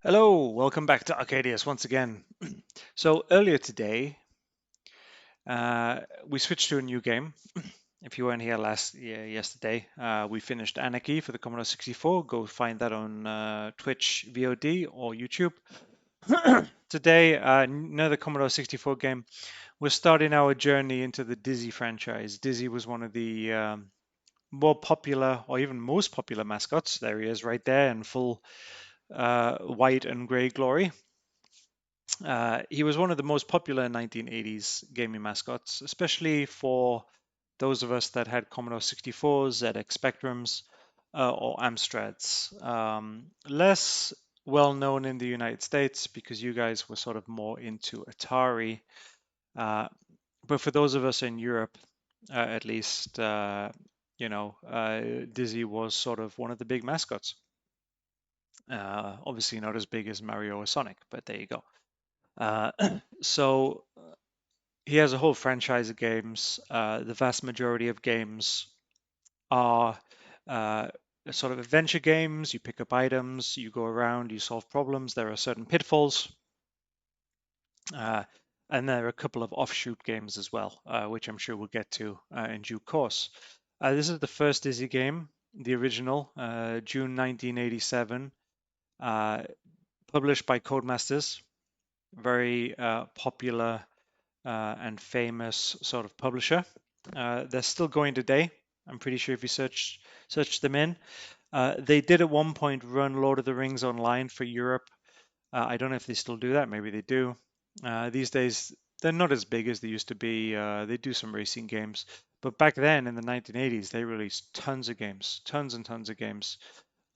Hello, welcome back to Arcadious once again. So earlier today, we switched to a new game. If you weren't here yesterday, we finished Anarchy for the Commodore 64. Go find that on Twitch VOD or YouTube. Today, another Commodore 64 game. We're starting our journey into the Dizzy franchise. Dizzy was one of the more popular, or even most popular mascots. There he is, right there, in full white and grey glory. He was one of the most popular 1980s gaming mascots, especially for those of us that had Commodore 64s, ZX Spectrums, or Amstrads. Less well known in the United States because you guys were sort of more into Atari. But for those of us in Europe, at least, Dizzy was sort of one of the big mascots. Obviously, not as big as Mario or Sonic, but there you go. Uh, so he has a whole franchise of games. The vast majority of games are uh, sort of adventure games. You pick up items, you go around, you solve problems. There are certain pitfalls. And there are a couple of offshoot games as well, which I'm sure we'll get to in due course. This is the first Dizzy game, the original, June 1987, published by Codemasters, very popular and famous sort of publisher. They're still going today. I'm pretty sure if you search them in. They did at one point run Lord of the Rings online for Europe. I don't know if they still do that. Maybe they do. These days, they're not as big as they used to be. They do some racing games. But back then in the 1980s, they released tons of games, tons and tons of games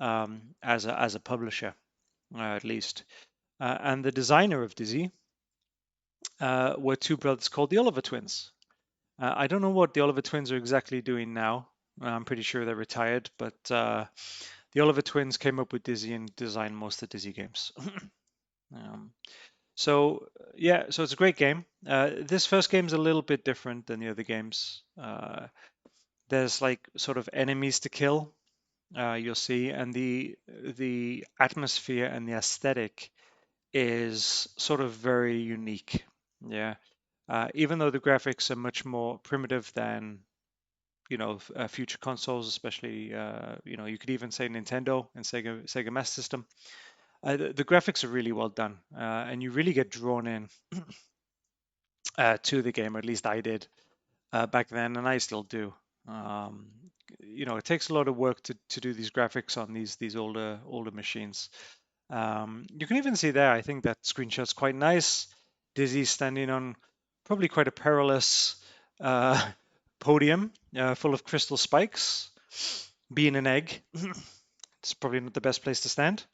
as a publisher, at least. And the designer of Dizzy were two brothers called the Oliver Twins. I don't know what the Oliver Twins are exactly doing now. I'm pretty sure they're retired, but the Oliver Twins came up with Dizzy and designed most of the Dizzy games. So it's a great game. This first game is a little bit different than the other games. There's like sort of enemies to kill, you'll see, and the atmosphere and the aesthetic is sort of very unique. Yeah. Even though the graphics are much more primitive than future consoles, especially you could even say Nintendo and Sega Master System. The graphics are really well done, and you really get drawn in to the game. Or at least I did back then, and I still do. It takes a lot of work to do these graphics on these older machines. You can even see there. I think that screenshot's quite nice. Dizzy standing on probably quite a perilous podium full of crystal spikes, being an egg. It's probably not the best place to stand.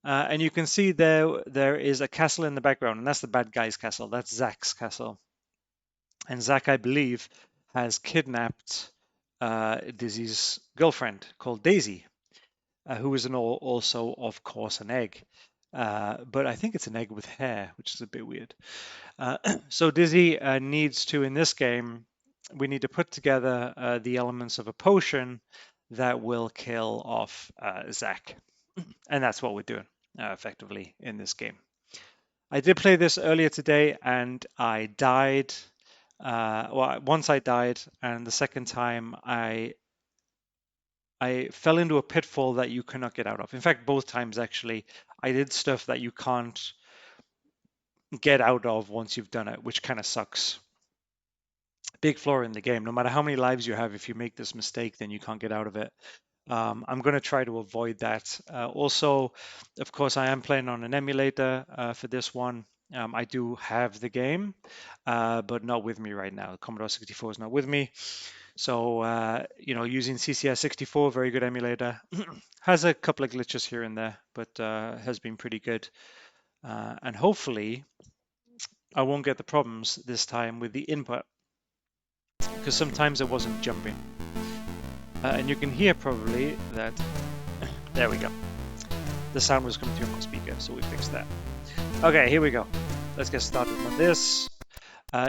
And you can see there is a castle in the background, and that's the bad guy's castle. That's Zak's castle. And Zak, I believe, has kidnapped Dizzy's girlfriend called Daisy, who is also, of course, an egg. But I think it's an egg with hair, which is a bit weird. So Dizzy needs to, in this game, we need to put together the elements of a potion that will kill off Zak. And that's what we're doing effectively in this game. I did play this earlier today and I died. Once I died, and the second time I fell into a pitfall that you cannot get out of. In fact, both times actually, I did stuff that you can't get out of once you've done it, which kind of sucks. Big flaw in the game. No matter how many lives you have, if you make this mistake, then you can't get out of it. I'm going to try to avoid that. Also, of course, I am playing on an emulator for this one. I do have the game, but not with me right now. Commodore 64 is not with me. So, using CCR64, very good emulator. Has a couple of glitches here and there, but has been pretty good. And hopefully, I won't get the problems this time with the input, because sometimes it wasn't jumping. And you can hear probably that, there we go. The sound was coming through my speaker, so we fixed that. Okay, here we go. Let's get started on this.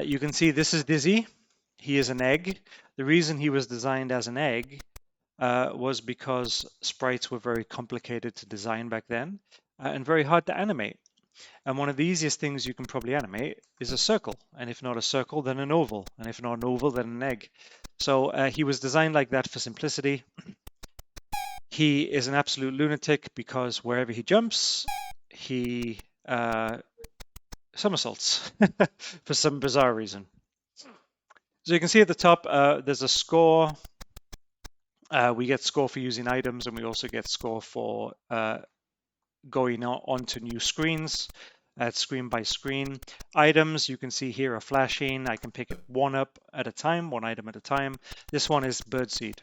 You can see this is Dizzy. He is an egg. The reason he was designed as an egg was because sprites were very complicated to design back then. and very hard to animate. And one of the easiest things you can probably animate is a circle. And if not a circle, then an oval. And if not an oval, then an egg. So he was designed like that for simplicity. He is an absolute lunatic because wherever he jumps, he somersaults for some bizarre reason. So you can see at the top, there's a score. We get score for using items, and we also get score for going onto new screens, screen by screen. Items, you can see here are flashing. I can pick one up at a time, one item at a time. This one is birdseed.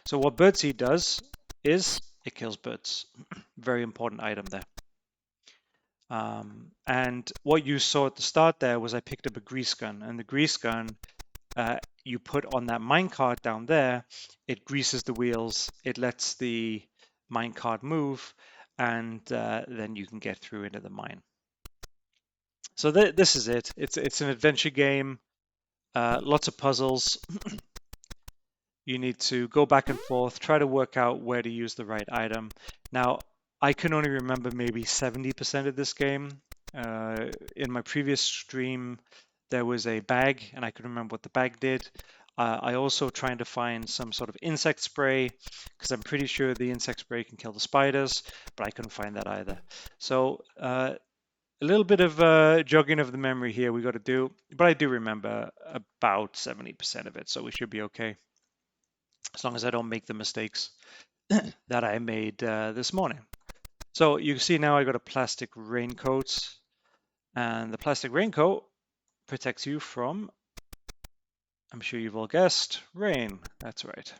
So what birdseed does is it kills birds. Very important item there. And what you saw at the start there was I picked up a grease gun, and the grease gun you put on that minecart down there, it greases the wheels, it lets the minecart move, and then you can get through into the mine. So this is it. It's an adventure game, lots of puzzles. You need to go back and forth, try to work out where to use the right item. Now, I can only remember maybe 70% of this game. In my previous stream, there was a bag, and I can remember what the bag did. I also trying to find some sort of insect spray, because I'm pretty sure the insect spray can kill the spiders, but I couldn't find that either. So a little bit of jogging of the memory here we got to do, but I do remember about 70% of it, so we should be okay as long as I don't make the mistakes that I made this morning. So you see now I got a plastic raincoat, and the plastic raincoat protects you from, I'm sure you've all guessed, rain. That's right.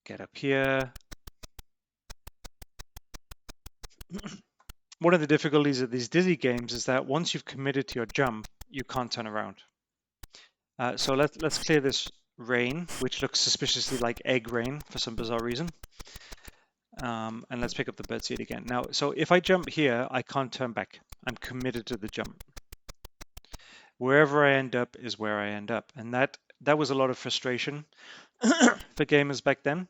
Get up here. One of the difficulties of these Dizzy games is that once you've committed to your jump, you can't turn around. So let's clear this rain, which looks suspiciously like egg rain for some bizarre reason. And let's pick up the birdseed again. Now, so if I jump here, I can't turn back. I'm committed to the jump. Wherever I end up is where I end up. And that was a lot of frustration for gamers back then,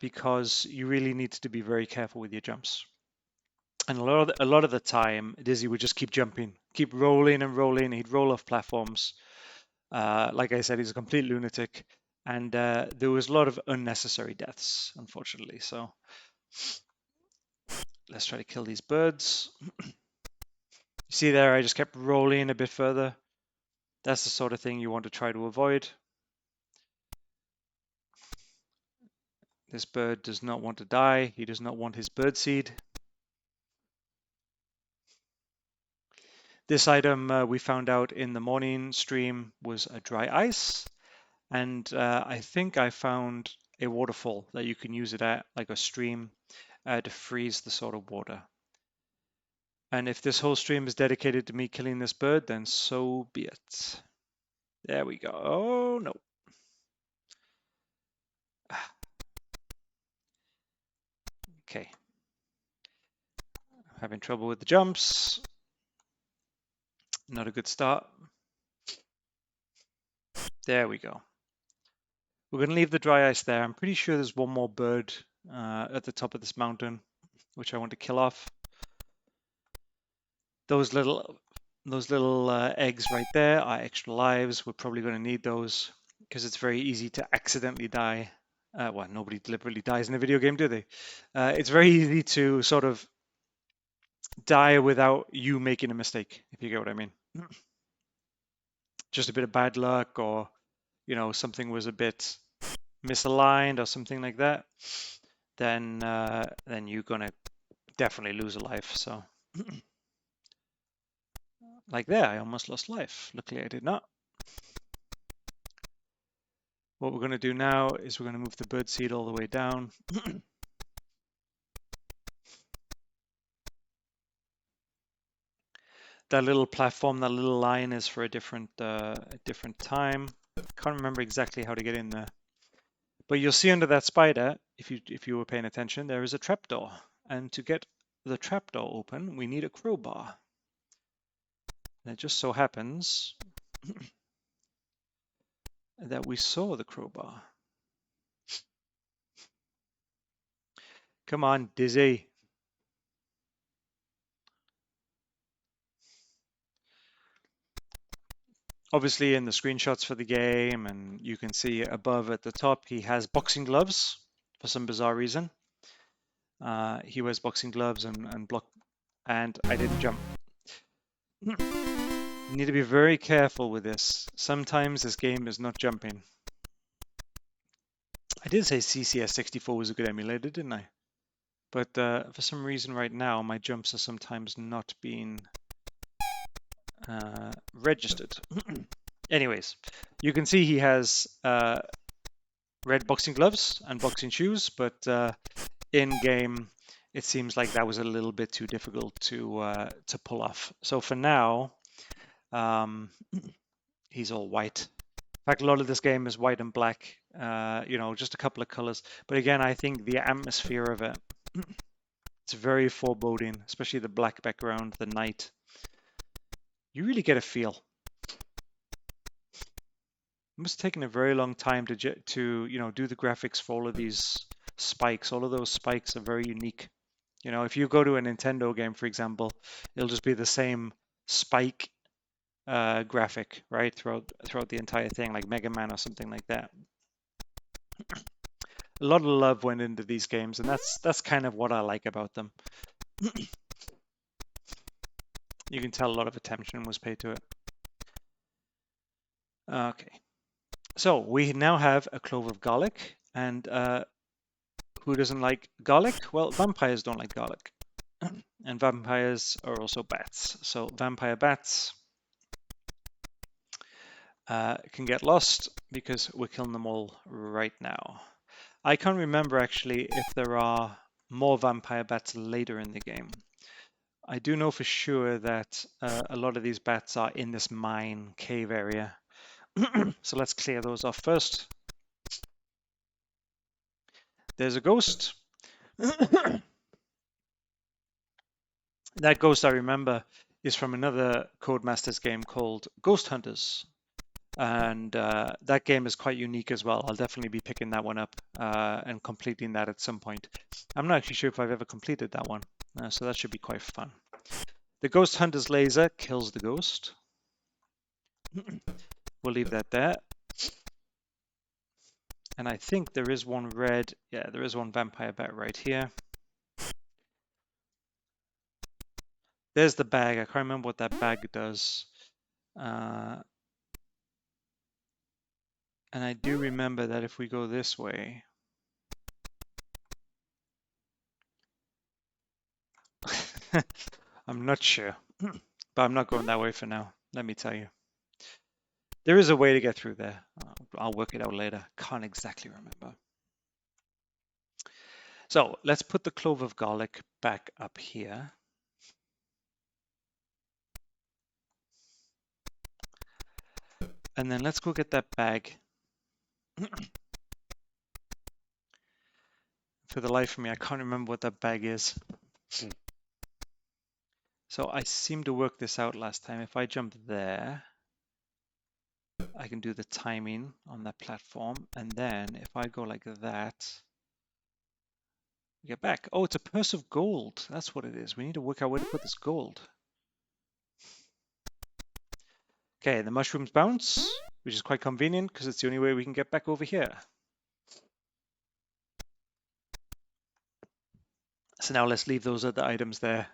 because you really needed to be very careful with your jumps. And a lot of the time, Dizzy would just keep jumping, keep rolling and rolling. He'd roll off platforms. Like I said, he's a complete lunatic. And there was a lot of unnecessary deaths, unfortunately. So let's try to kill these birds. You see there, I just kept rolling a bit further. That's the sort of thing you want to try to avoid. This bird does not want to die. He does not want his birdseed. This item we found out in the morning stream was a dry ice. And I think I found a waterfall that you can use it at, like a stream, to freeze the sort of water. And if this whole stream is dedicated to me killing this bird, then so be it. There we go. Oh, no. Okay. Having trouble with the jumps. Not a good start. There we go. We're going to leave the dry ice there. I'm pretty sure there's one more bird at the top of this mountain, which I want to kill off. Those little eggs right there are extra lives. We're probably going to need those because it's very easy to accidentally die. Well, nobody deliberately dies in a video game, do they? It's very easy to sort of die without you making a mistake, if you get what I mean. Just a bit of bad luck, or something was a bit misaligned or something like that, then you're gonna definitely lose a life. So like there, I almost lost life. Luckily I did not. What we're going to do now is we're going to move the birdseed all the way down. That little platform, that little line is for a different time. Can't remember exactly how to get in there. But you'll see under that spider, if you were paying attention, there is a trapdoor. And to get the trapdoor open, we need a crowbar. And it just so happens that we saw the crowbar. Come on, Dizzy. Obviously in the screenshots for the game, and you can see above at the top, he has boxing gloves for some bizarre reason. He wears boxing gloves and block, and I didn't jump. You need to be very careful with this. Sometimes this game is not jumping. I did say CCS64 was a good emulator, didn't I? But for some reason right now, my jumps are sometimes not being registered. Anyways, you can see he has red boxing gloves and boxing shoes, but in game, it seems like that was a little bit too difficult to pull off. So for now, he's all white. In fact, a lot of this game is white and black, you know, just a couple of colors. But again, I think the atmosphere of it, it's very foreboding, especially the black background, the night. You really get a feel. It must have taken a very long time to you know, do the graphics for all of these spikes. All of those spikes are very unique. You know, if you go to a Nintendo game, for example, it'll just be the same spike graphic, right, throughout the entire thing, like Mega Man or something like that. A lot of love went into these games, and that's kind of what I like about them. You can tell a lot of attention was paid to it. Okay, so we now have a clove of garlic, and who doesn't like garlic? Well, vampires don't like garlic, and vampires are also bats. So vampire bats can get lost because we're killing them all right now. I can't remember actually if there are more vampire bats later in the game. I do know for sure that a lot of these bats are in this mine cave area. So let's clear those off first. There's a ghost. That ghost, I remember, is from another Codemasters game called Ghost Hunters. And that game is quite unique as well. I'll definitely be picking that one up and completing that at some point. I'm not actually sure if I've ever completed that one, so that should be quite fun. The Ghost Hunter's laser kills the ghost. We'll leave that there. And I think there is one red, yeah, there is one vampire bat right here. There's the bag. I can't remember what that bag does. And I do remember that if we go this way, I'm not sure, but I'm not going that way for now, let me tell you. There is a way to get through there. I'll work it out later. Can't exactly remember. So let's put the clove of garlic back up here. And then let's go get that bag. For the life of me, I can't remember what that bag is. So I seem to work this out last time. If I jump there, I can do the timing on that platform. And then if I go like that, we get back. Oh, it's a purse of gold. That's what it is. We need to work out where to put this gold. Okay, the mushrooms bounce, which is quite convenient because it's the only way we can get back over here. So now let's leave those other items there,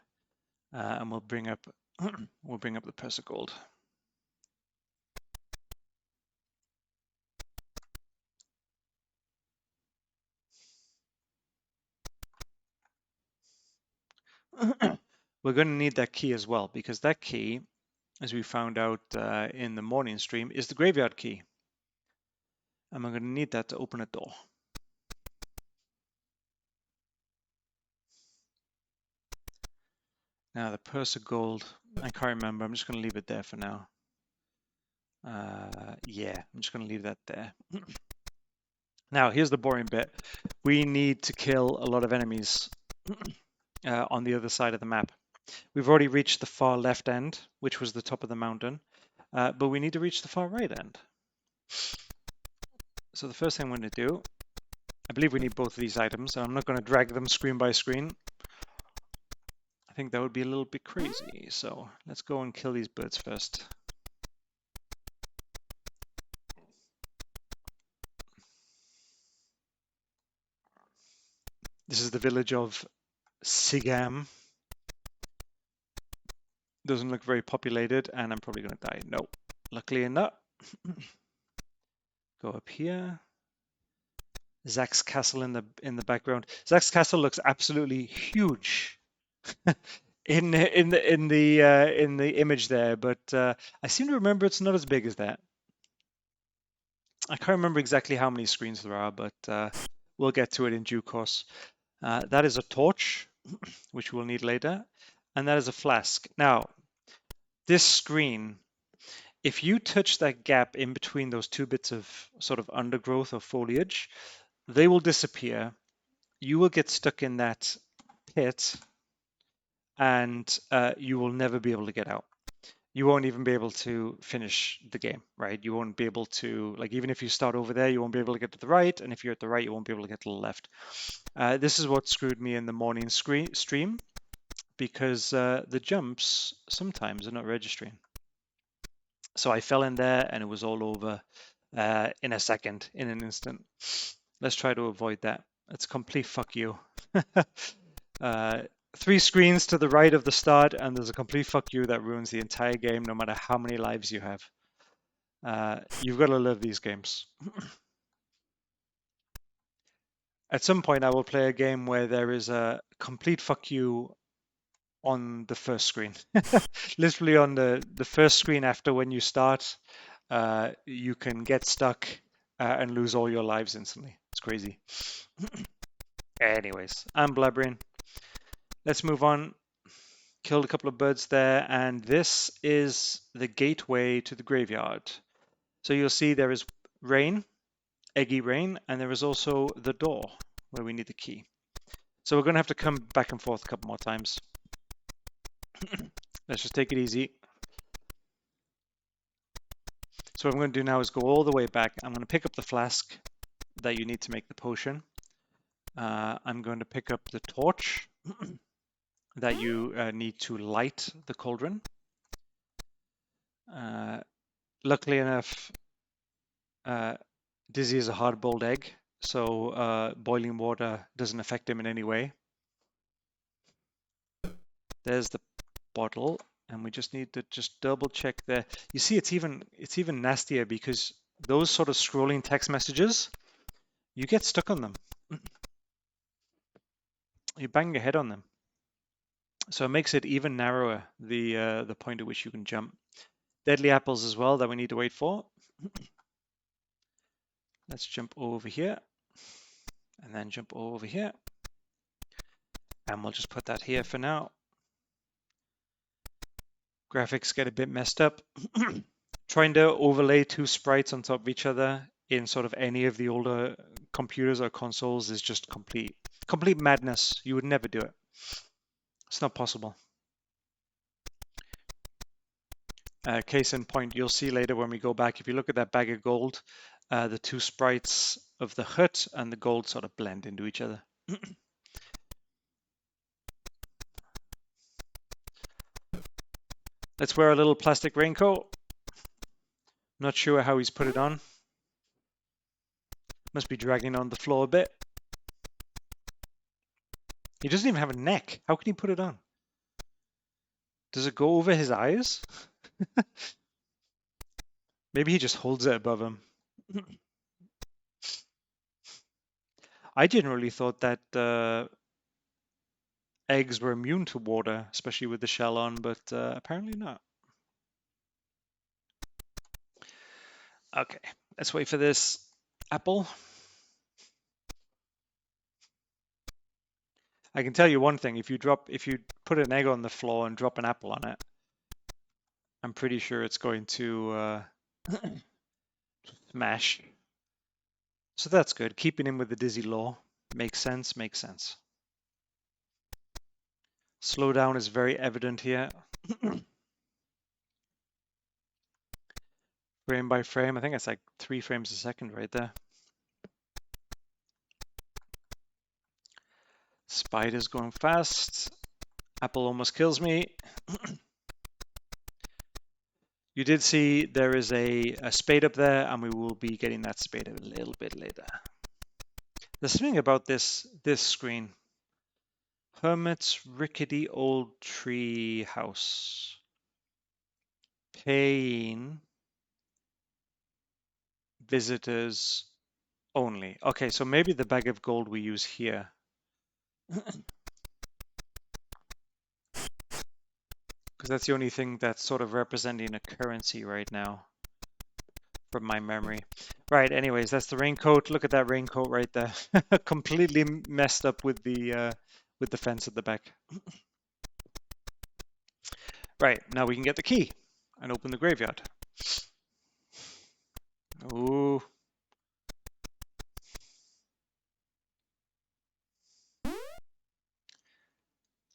and we'll bring up the purse of gold. We're going to need that key as well, because that key, as we found out in the morning stream, is the graveyard key. And we're going to need that to open a door. Now the purse of gold, I can't remember. I'm just going to leave it there for now. Yeah, I'm just going to leave that there. Now, here's the boring bit. We need to kill a lot of enemies on the other side of the map. We've already reached the far left end, which was the top of the mountain, but we need to reach the far right end. So the first thing I'm going to do, I believe we need both of these items, and I'm not going to drag them screen by screen. I think that would be a little bit crazy, so let's go and kill these birds first. This is the village of Sigam. Doesn't look very populated, and I'm probably going to die. No, luckily not. Go up here. Zaks castle in the background. Zaks castle looks absolutely huge in the image there, but I seem to remember it's not as big as that. I can't remember exactly how many screens there are, but we'll get to it in due course. That is a torch, which we'll need later, and that is a flask. Now, this screen, if you touch that gap in between those two bits of sort of undergrowth or foliage, they will disappear. You will get stuck in that pit, and you will never be able to get out. You won't even be able to finish the game, right? You won't be able to, like, even if you start over there, you won't be able to get to the right, and if you're at the right, you won't be able to get to the left. This is what screwed me in the morning stream, because the jumps sometimes are not registering. So I fell in there, and it was all over in a second, in an instant. Let's try to avoid that. It's a complete fuck you. 3 screens to the right of the start, and there's a complete fuck you that ruins the entire game, no matter how many lives you have. You've got to love these games. At some point, I will play a game where there is a complete fuck you on the first screen. Literally on the first screen after when you start, you can get stuck and lose all your lives instantly. It's crazy. Anyways, I'm blubbering. Let's move on. Killed a couple of birds there, and this is the gateway to the graveyard. So you'll see there is rain, eggy rain, and there is also the door where we need the key. So we're going to have to come back and forth a couple more times. Let's just take it easy. So what I'm going to do now is go all the way back. I'm going to pick up the flask that you need to make the potion. I'm going to pick up the torch that you need to light the cauldron. Luckily enough, Dizzy is a hard-boiled egg, so boiling water doesn't affect him in any way. There's the bottle, and we just need to just double check there. You see, it's even nastier because those sort of scrolling text messages, you get stuck on them. You bang your head on them. So it makes it even narrower, the point at which you can jump. Deadly apples as well that we need to wait for. Let's jump over here, and then jump over here. And we'll just put that here for now. Graphics get a bit messed up. Trying to overlay 2 sprites on top of each other in sort of any of the older computers or consoles is just complete madness. You would never do it. It's not possible. Case in point, you'll see later when we go back, if you look at that bag of gold, the 2 sprites of the hut and the gold sort of blend into each other. Let's wear a little plastic raincoat. Not sure how he's put it on. Must be dragging on the floor a bit. He doesn't even have a neck. How can he put it on? Does it go over his eyes? Maybe he just holds it above him. I generally thought that eggs were immune to water, especially with the shell on, but apparently not. Okay, let's wait for this apple. I can tell you one thing, if you put an egg on the floor and drop an apple on it, I'm pretty sure it's going to smash. So that's good. Keeping in with the Dizzy law. Makes sense. Slowdown is very evident here. Frame by frame. I think it's like 3 frames a second right there. Spider's going fast. Apple almost kills me. You did see there is a spade up there, and we will be getting that spade a little bit later. There's something about this screen. Hermit's rickety old tree house. Paying visitors only. Okay, so maybe the bag of gold we use here. Because that's the only thing that's sort of representing a currency right now, from my memory. Right, anyways, that's the raincoat. Look at that raincoat right there. Completely messed up with the fence at the back. Right, now we can get the key and open the graveyard. Ooh.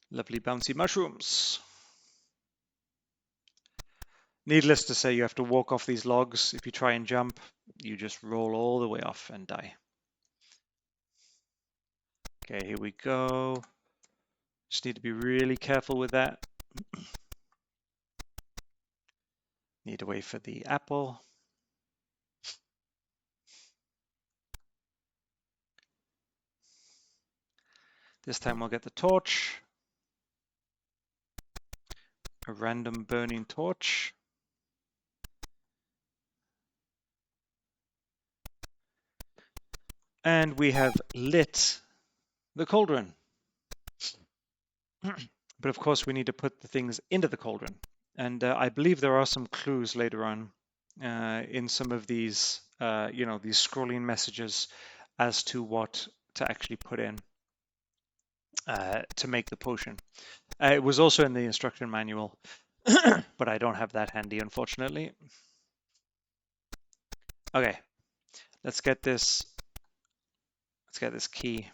Lovely bouncy mushrooms. Needless to say, you have to walk off these logs. If you try and jump, you just roll all the way off and die. Okay, here we go. Just need to be really careful with that. Need to wait for the apple. This time we'll get the torch. A random burning torch. And we have lit the cauldron. But of course we need to put the things into the cauldron. And I believe there are some clues later on in some of these, these scrolling messages as to what to actually put in to make the potion. It was also in the instruction manual, but I don't have that handy, unfortunately. Okay, let's get this key.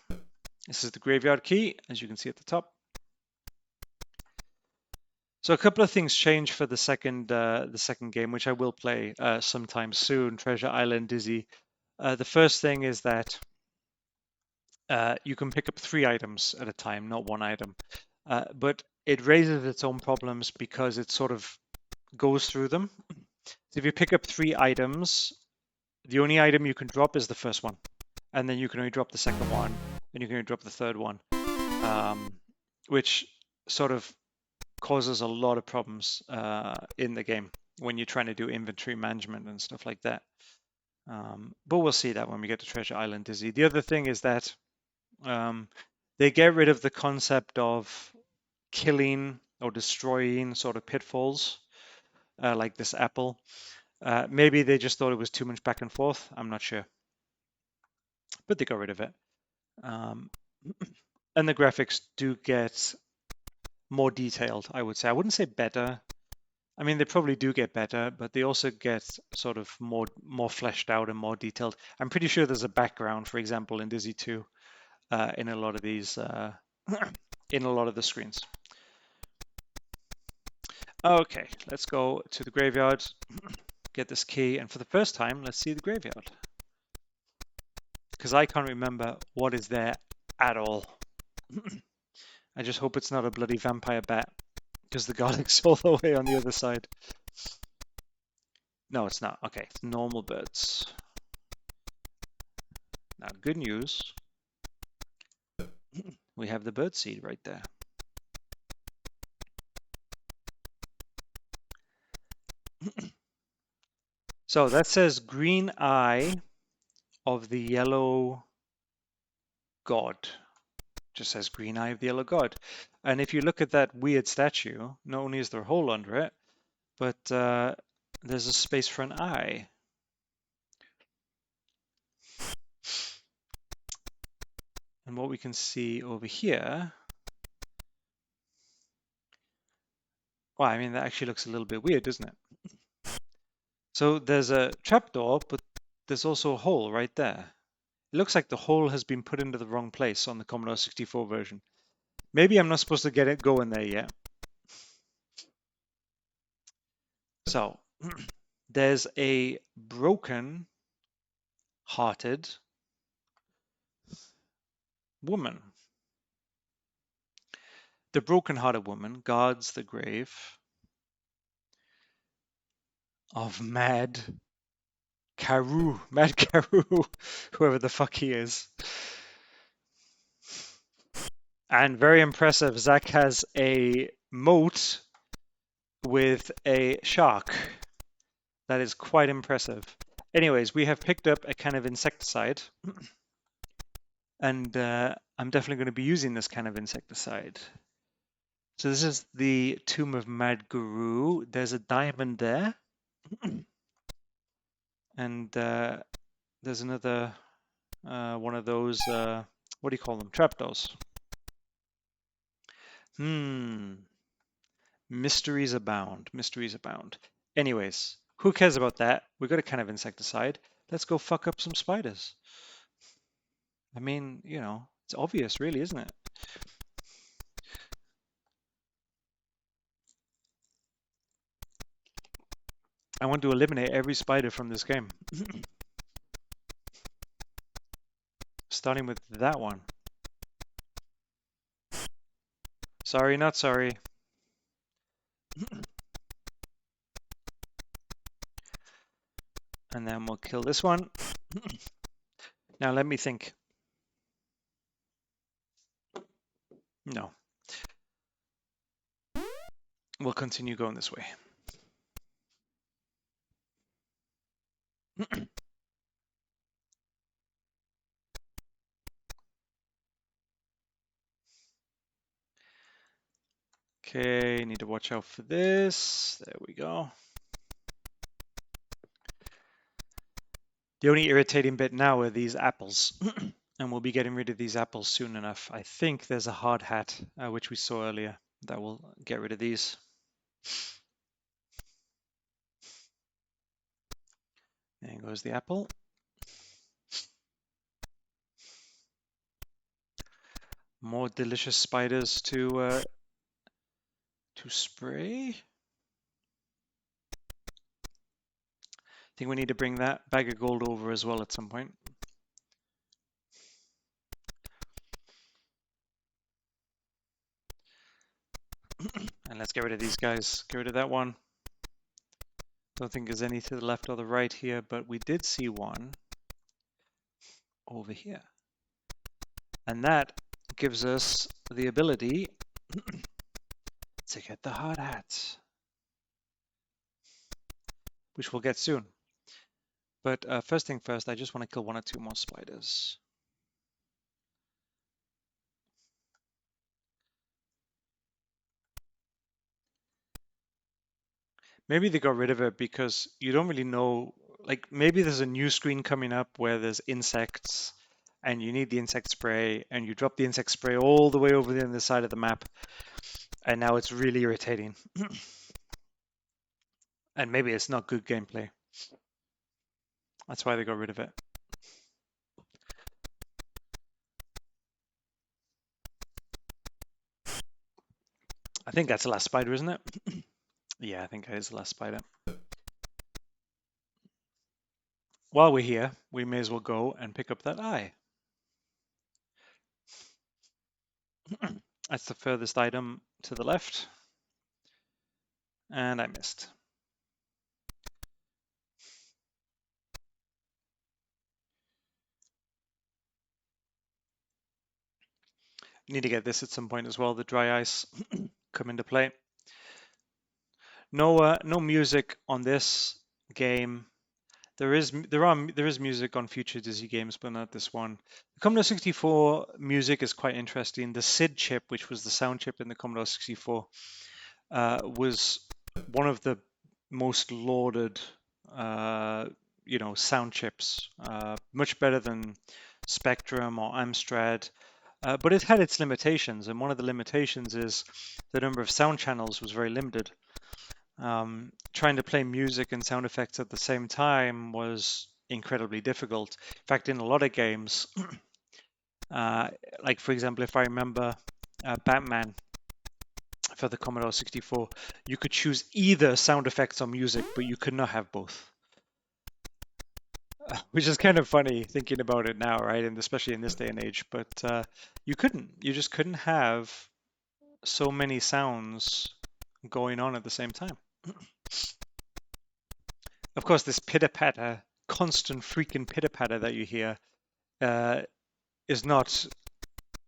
This is the graveyard key, as you can see at the top. So a couple of things change for the second game, which I will play sometime soon. Treasure Island Dizzy. The first thing is that you can pick up 3 items at a time, not 1 item. But it raises its own problems because it sort of goes through them. So if you pick up 3 items, the only item you can drop is the first one, and then you can only drop the second one, and you can only drop the third one, which sort of causes a lot of problems in the game when you're trying to do inventory management and stuff like that. But we'll see that when we get to Treasure Island Dizzy. The other thing is that they get rid of the concept of killing or destroying sort of pitfalls like this apple. Maybe they just thought it was too much back and forth. I'm not sure. But they got rid of it. And the graphics do get more detailed, I would say. I wouldn't say better. I mean, they probably do get better, but they also get sort of more fleshed out and more detailed. I'm pretty sure there's a background, for example, in Dizzy 2, in a lot of these, in a lot of the screens. Okay, let's go to the graveyard, get this key, and for the first time, let's see the graveyard. Because I can't remember what is there at all. I just hope it's not a bloody vampire bat, because the garlic's all the way on the other side. No, it's not. Okay, it's normal birds. Now, good news. We have the bird seed right there. So that says green eye of the yellow god. Just says green eye of the yellow god. And if you look at that weird statue, not only is there a hole under it, but there's a space for an eye. And what we can see over here, well, I mean, that actually looks a little bit weird, doesn't it? So there's a trapdoor, but there's also a hole right there. It looks like the hole has been put into the wrong place on the Commodore 64 version. Maybe I'm not supposed to get it going there yet. So there's a broken-hearted woman. The broken-hearted woman guards the grave of Mad Carew, whoever the fuck he is. And very impressive, Zach has a moat with a shark. That is quite impressive. Anyways, we have picked up a kind of insecticide. And I'm definitely going to be using this kind of insecticide. So this is the Tomb of Mad Guru. There's a diamond there. And there's another one of those, what do you call them? Trapdoors. Mysteries abound. Mysteries abound. Anyways, who cares about that? We got a kind of insecticide. Let's go fuck up some spiders. I mean, you know, it's obvious, really, isn't it? I want to eliminate every spider from this game. Starting with that one. Sorry, not sorry. And then we'll kill this one. Now let me think. No. We'll continue going this way. Okay, need to watch out for this. There we go. The only irritating bit now are these apples. And we'll be getting rid of these apples soon enough. I think there's a hard hat, which we saw earlier, that will get rid of these. There goes the apple. More delicious spiders to spray. I think we need to bring that bag of gold over as well at some point. And let's get rid of these guys. Get rid of that one. Don't think there's any to the left or the right here, but we did see one over here. And that gives us the ability to get the hard hats, which we'll get soon. But first thing first, I just want to kill 1 or 2 more spiders. Maybe they got rid of it because you don't really know, like maybe there's a new screen coming up where there's insects and you need the insect spray and you drop the insect spray all the way over the other side of the map and now it's really irritating. And maybe it's not good gameplay. That's why they got rid of it. I think that's the last spider, isn't it? Yeah, I think that is the last spider. While we're here, we may as well go and pick up that eye. That's the furthest item to the left. And I missed. Need to get this at some point as well, the dry ice come into play. No music on this game. There is music on future Dizzy games, but not this one. The Commodore 64 music is quite interesting. The SID chip, which was the sound chip in the Commodore 64, was one of the most lauded, sound chips. Much better than Spectrum or Amstrad. But it had its limitations, and one of the limitations is the number of sound channels was very limited. Trying to play music and sound effects at the same time was incredibly difficult. In fact, in a lot of games, like for example, if I remember Batman for the Commodore 64, you could choose either sound effects or music, but you could not have both. Which is kind of funny thinking about it now, right? And especially in this day and age. But you just couldn't have so many sounds going on at the same time. Of course, this pitter-patter, constant freaking pitter-patter that you hear is not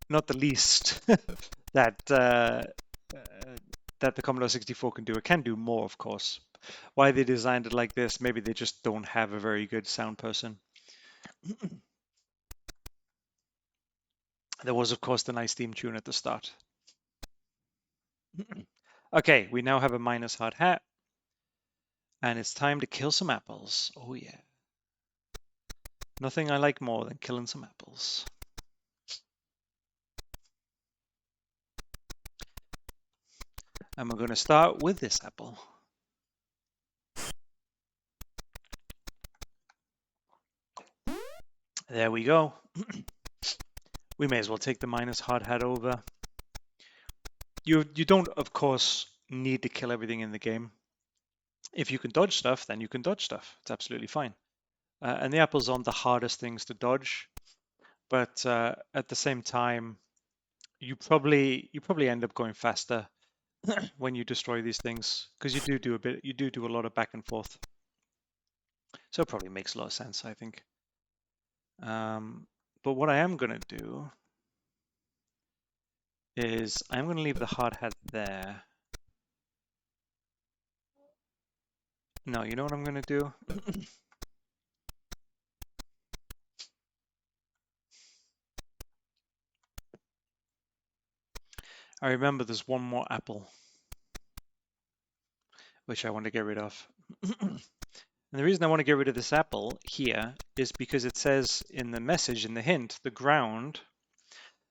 not the least that that the Commodore 64 can do. It can do more, of course. Why they designed it like this, maybe they just don't have a very good sound person. There was, of course, the nice theme tune at the start. Okay, we now have a minus hard hat. And it's time to kill some apples. Oh yeah. Nothing I like more than killing some apples. And we're going to start with this apple. There we go. We may as well take the minus hard hat over. You don't, of course, need to kill everything in the game. If you can dodge stuff, then you can dodge stuff. It's absolutely fine. And the apples aren't the hardest things to dodge, but at the same time, you probably end up going faster when you destroy these things, because you do a lot of back and forth. So it probably makes a lot of sense, I think. But what I am going to do is I'm going to leave the hard hat there. No, you know what I'm going to do? I remember there's one more apple, which I want to get rid of. And the reason I want to get rid of this apple here is because it says in the message, in the hint, the ground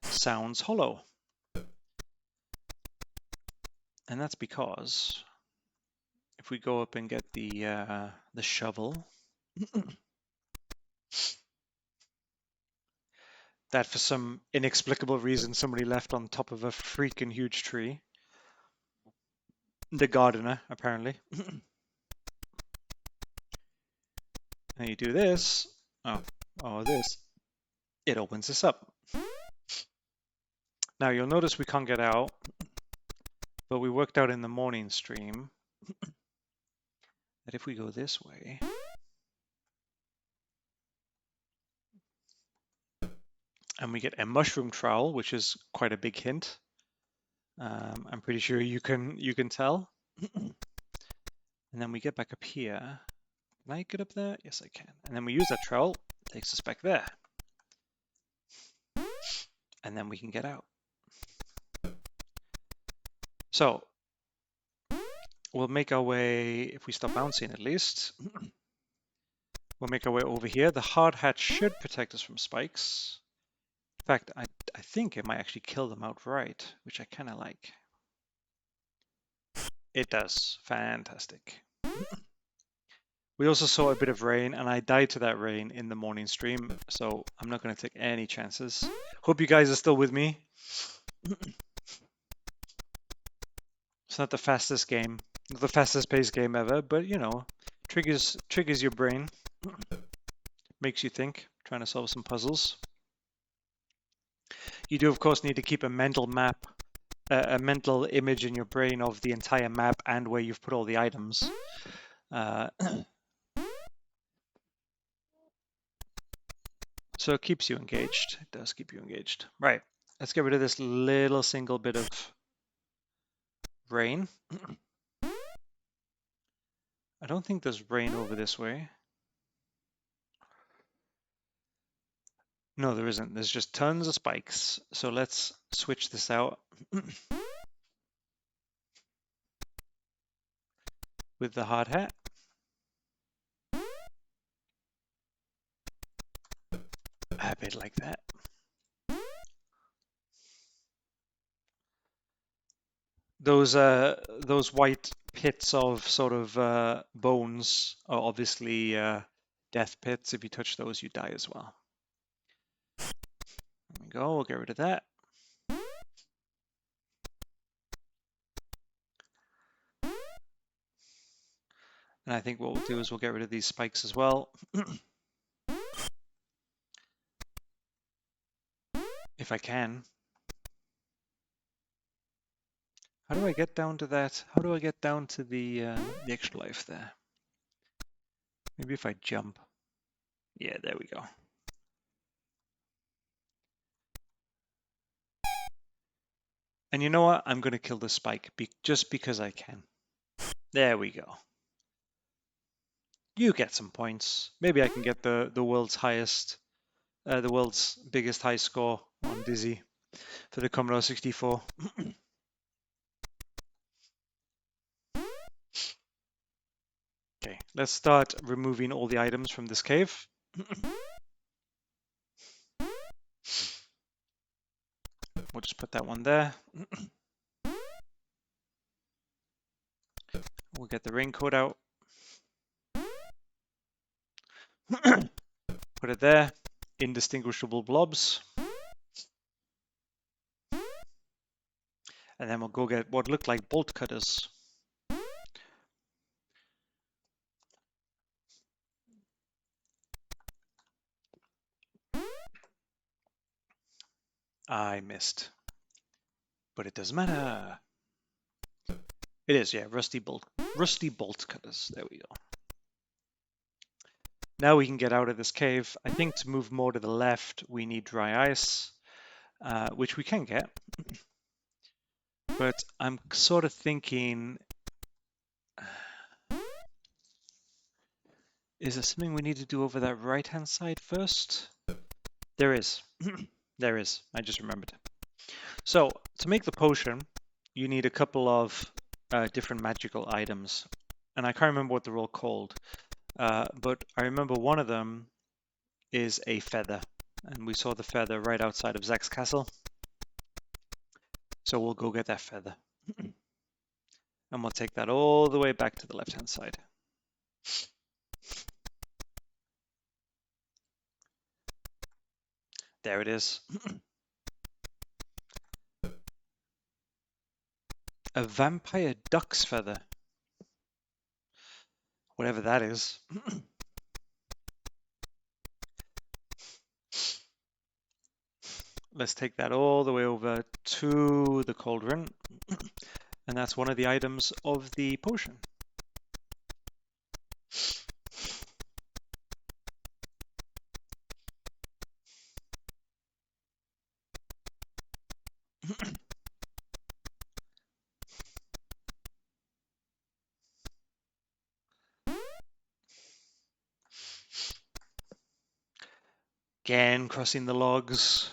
sounds hollow. And that's because if we go up and get the shovel, that for some inexplicable reason somebody left on top of a freaking huge tree. The gardener, apparently. And you do this. Oh, this. It opens this up. Now you'll notice we can't get out, but we worked out in the morning stream that if we go this way, and we get a mushroom trowel, which is quite a big hint. I'm pretty sure you can tell. And then we get back up here. Can I get up there? Yes, I can. And then we use that trowel. It takes us back there. And then we can get out. So we'll make our way, if we stop bouncing at least, we'll make our way over here. The hard hat should protect us from spikes. In fact, I think it might actually kill them outright, which I kind of like. It does. Fantastic. We also saw a bit of rain, and I died to that rain in the morning stream, so I'm not going to take any chances. Hope you guys are still with me. It's not the fastest game, not the fastest paced game ever, but you know, triggers your brain, makes you think, trying to solve some puzzles. You do, of course, need to keep a mental map, a mental image in your brain of the entire map and where you've put all the items. So it keeps you engaged. It does keep you engaged. Right. Let's get rid of this little single bit of rain. I don't think there's rain over this way. No, there isn't. There's just tons of spikes. So let's switch this out with the hard hat. A bit like that. Those white pits of sort of bones are obviously death pits. If you touch those, you die as well. There we go. We'll get rid of that. And I think what we'll do is we'll get rid of these spikes as well. If I can. How do I get down to that? How do I get down to the extra life there? Maybe if I jump. Yeah, there we go. And you know what? I'm going to kill the spike just because I can. There we go. You get some points. Maybe I can get the world's highest, the world's biggest high score on Dizzy for the Commodore 64. Okay, let's start removing all the items from this cave. We'll just put that one there. We'll get the raincoat out. Put it there. Indistinguishable blobs. And then we'll go get what look like bolt cutters. I missed. But it doesn't matter. It is, yeah, rusty bolt cutters. There we go. Now we can get out of this cave. I think to move more to the left, we need dry ice, which we can get. But I'm sort of thinking, is there something we need to do over that right-hand side first? There is. There is. I just remembered. So to make the potion, you need a couple of different magical items. And I can't remember what they're all called. But I remember one of them is a feather. And we saw the feather right outside of Zaks castle. So we'll go get that feather. And we'll take that all the way back to the left-hand side. There it is. A vampire duck's feather. Whatever that is. Let's take that all the way over to the cauldron. And that's one of the items of the potion. Again, crossing the logs.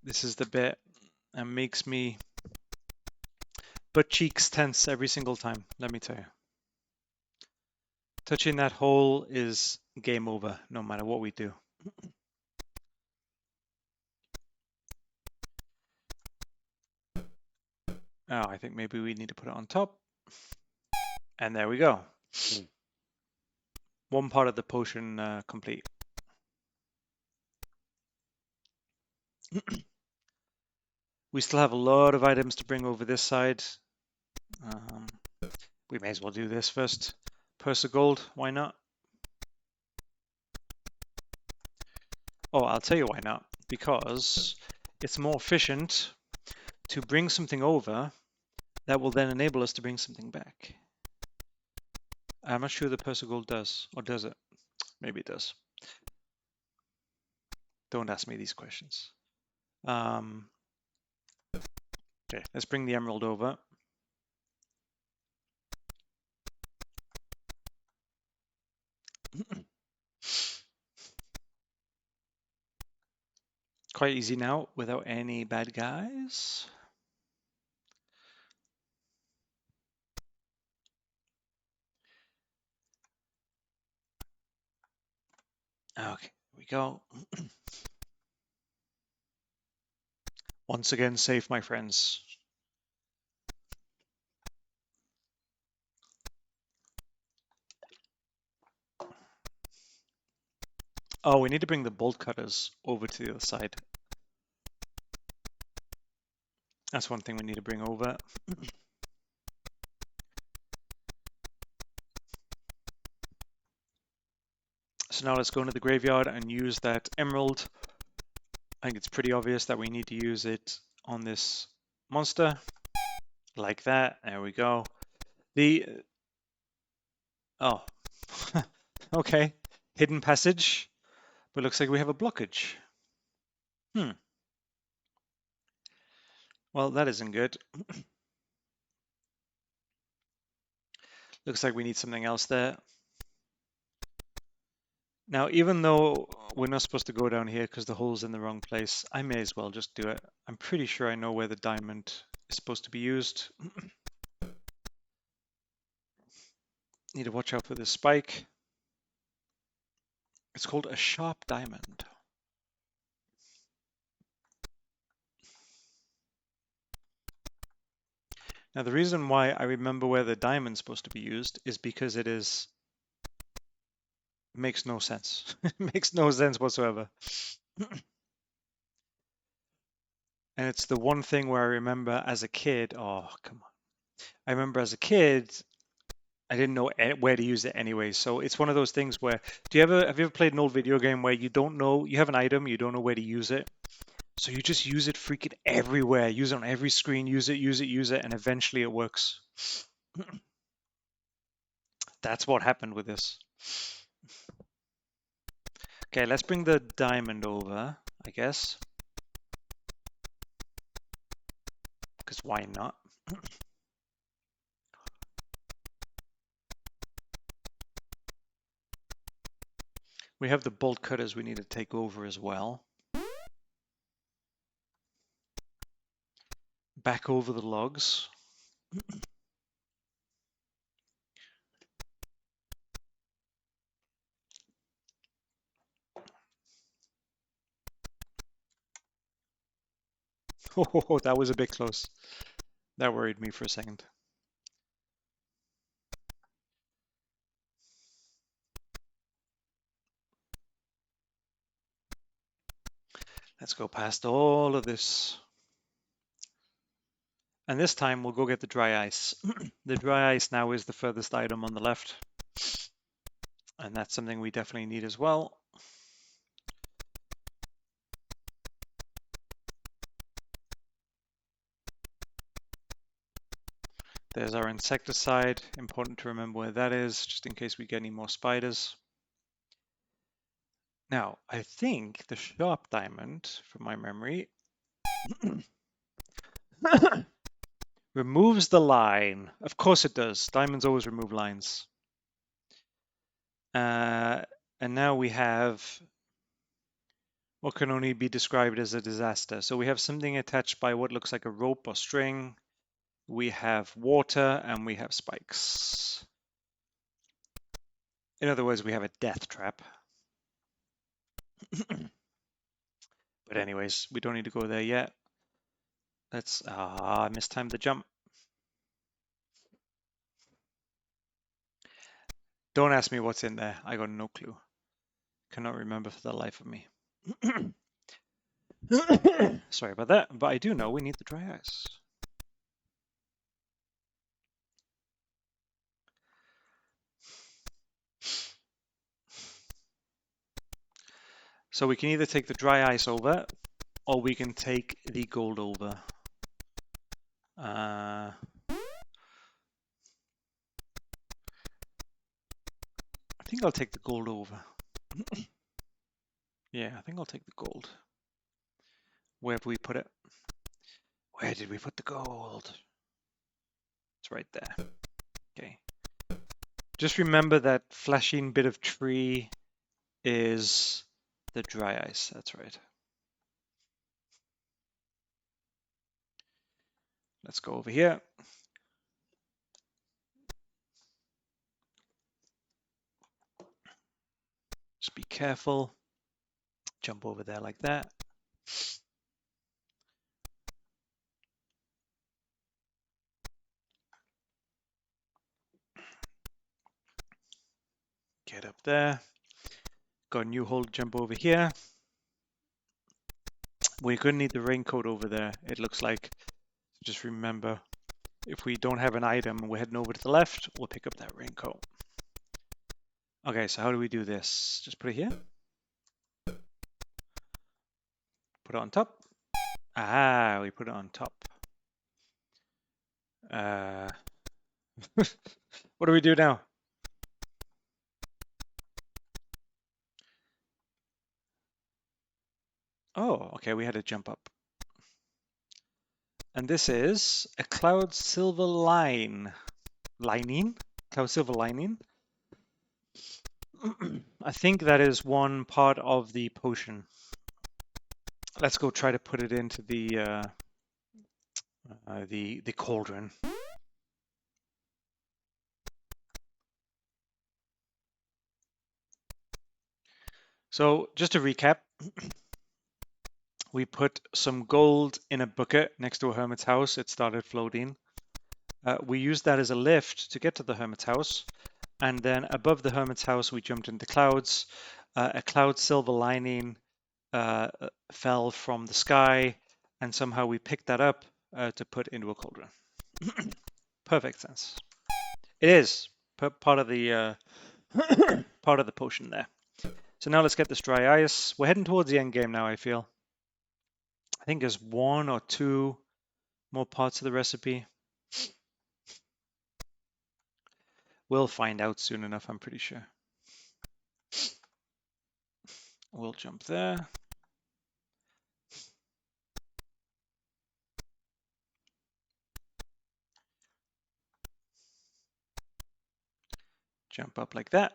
This is the bit that makes me butt cheeks tense every single time, let me tell you. Touching that hole is game over, no matter what we do. Oh, I think maybe we need to put it on top. And there we go. One part of the potion complete. We still have a lot of items to bring over this side. We may as well do this first. Purse of gold, why not? Oh, I'll tell you why not. Because it's more efficient to bring something over that will then enable us to bring something back. I'm not sure the purse of gold does, or does it? Maybe it does. Don't ask me these questions. Okay, let's bring the emerald over. Quite easy now without any bad guys. Okay, here we go. Once again, safe, my friends. Oh, we need to bring the bolt cutters over to the other side. That's one thing we need to bring over. So now let's go into the graveyard and use that emerald. I think it's pretty obvious that we need to use it on this monster. Like that. There we go. Oh. Okay. Hidden passage. But looks like we have a blockage. Well, that isn't good. Looks like we need something else there. Now, even though we're not supposed to go down here because the hole's in the wrong place, I may as well just do it. I'm pretty sure I know where the diamond is supposed to be used. Need to watch out for this spike. It's called a sharp diamond. Now, the reason why I remember where the diamond's supposed to be used is because it makes no sense. It makes no sense whatsoever. And it's the one thing where I remember as a kid, oh, come on. I remember as a kid, I didn't know where to use it anyway. So it's one of those things where, have you ever played an old video game where you don't know, you have an item, you don't know where to use it? So you just use it freaking everywhere, use it on every screen, use it, and eventually it works. That's what happened with this. Okay, let's bring the diamond over, I guess. Because why not? We have the bolt cutters we need to take over as well. Back over the logs. Oh, that was a bit close. That worried me for a second. Let's go past all of this. And this time we'll go get the dry ice. The dry ice now is the furthest item on the left. And that's something we definitely need as well. There's our insecticide. Important to remember where that is, just in case we get any more spiders. Now, I think the sharp diamond, from my memory, removes the line. Of course it does. Diamonds always remove lines. And now we have what can only be described as a disaster. So we have something attached by what looks like a rope or string. We have water and we have spikes. In other words, we have a death trap. But anyways, we don't need to go there yet. Let's, I mistimed the jump. Don't ask me what's in there. I got no clue. Cannot remember for the life of me. Sorry about that, but I do know we need the dry ice. So we can either take the dry ice over, or we can take the gold over. I think I'll take the gold over. Yeah, I think I'll take the gold. Where have we put it? Where did we put the gold? It's right there. Okay. Just remember that flashing bit of tree is the dry ice. That's right. Let's go over here. Just be careful. Jump over there like that. Get up there. Got a new hole to jump over here. We're going to need the raincoat over there, it looks like. Just remember, if we don't have an item and we're heading over to the left, we'll pick up that raincoat. Okay, so how do we do this? Just put it here. Put it on top. Ah, we put it on top. What do we do now? Oh, okay, we had to jump up. And this is a cloud silver lining? Cloud silver lining? I think that is one part of the potion. Let's go try to put it into the cauldron. So just to recap, we put some gold in a bucket next to a hermit's house. It started floating. We used that as a lift to get to the hermit's house. And then above the hermit's house, we jumped into clouds. A cloud silver lining fell from the sky, and somehow we picked that up to put into a cauldron. Perfect sense. It is part of the part of the potion there. So now let's get this dry ice. We're heading towards the end game now, I feel. I think there's 1 or 2 more parts of the recipe. We'll find out soon enough, I'm pretty sure. We'll jump there. Jump up like that.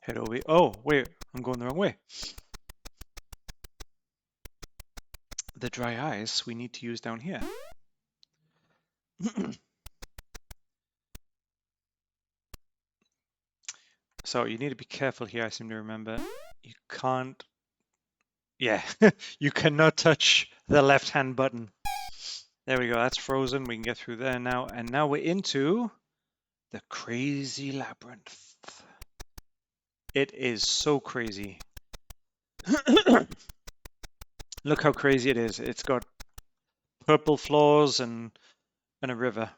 Head over. Oh, wait, I'm going the wrong way. The dry ice we need to use down here. So you need to be careful here, I seem to remember. You can't... Yeah, you cannot touch the left-hand button. There we go, that's frozen. We can get through there now. And now we're into the Crazy Labyrinth. It is so crazy. Look how crazy it is. It's got purple floors and a river.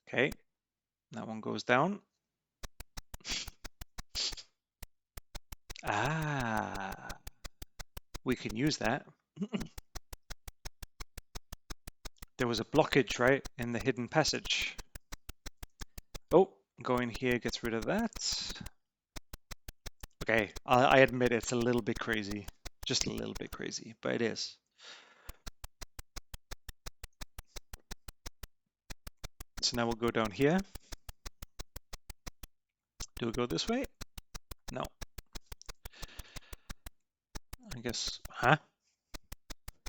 Okay, that one goes down. Ah, we can use that. There was a blockage, right, in the hidden passage. Oh, going here gets rid of that. Okay, I admit it's a little bit crazy. Just a little bit crazy, but it is. So now we'll go down here. Do we go this way? No. I guess, huh?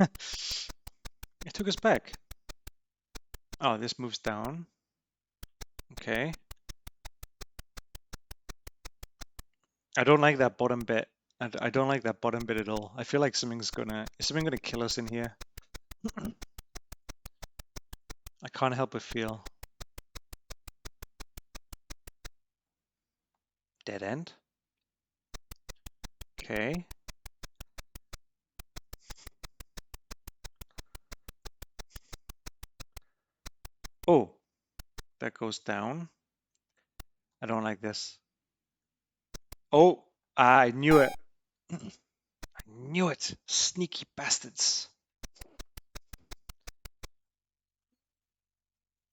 It took us back. Oh, this moves down. Okay. I don't like that bottom bit. I don't like that bottom bit at all. I feel like is something gonna kill us in here? I can't help but feel. Dead end. Okay. Oh, that goes down. I don't like this. Oh, I knew it. I knew it. Sneaky bastards.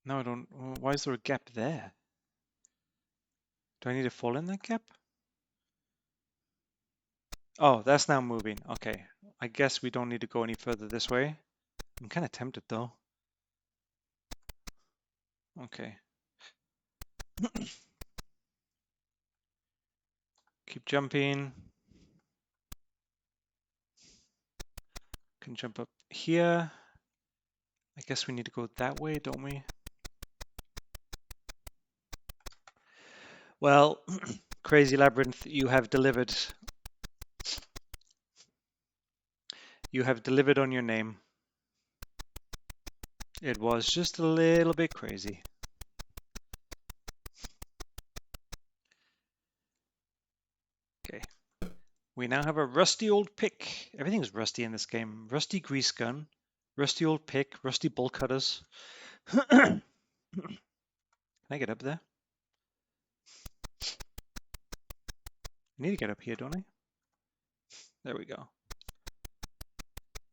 No, I don't. Why is there a gap there? Do I need to fall in that gap? Oh, that's now moving. Okay. I guess we don't need to go any further this way. I'm kind of tempted though. Okay. Keep jumping. Can jump up here. I guess we need to go that way, don't we? Well, Crazy Labyrinth, you have delivered. You have delivered on your name. It was just a little bit crazy. Okay. We now have a rusty old pick. Everything's rusty in this game. Rusty grease gun, rusty old pick, rusty bolt cutters. Can I get up there? I need to get up here, don't I? There we go.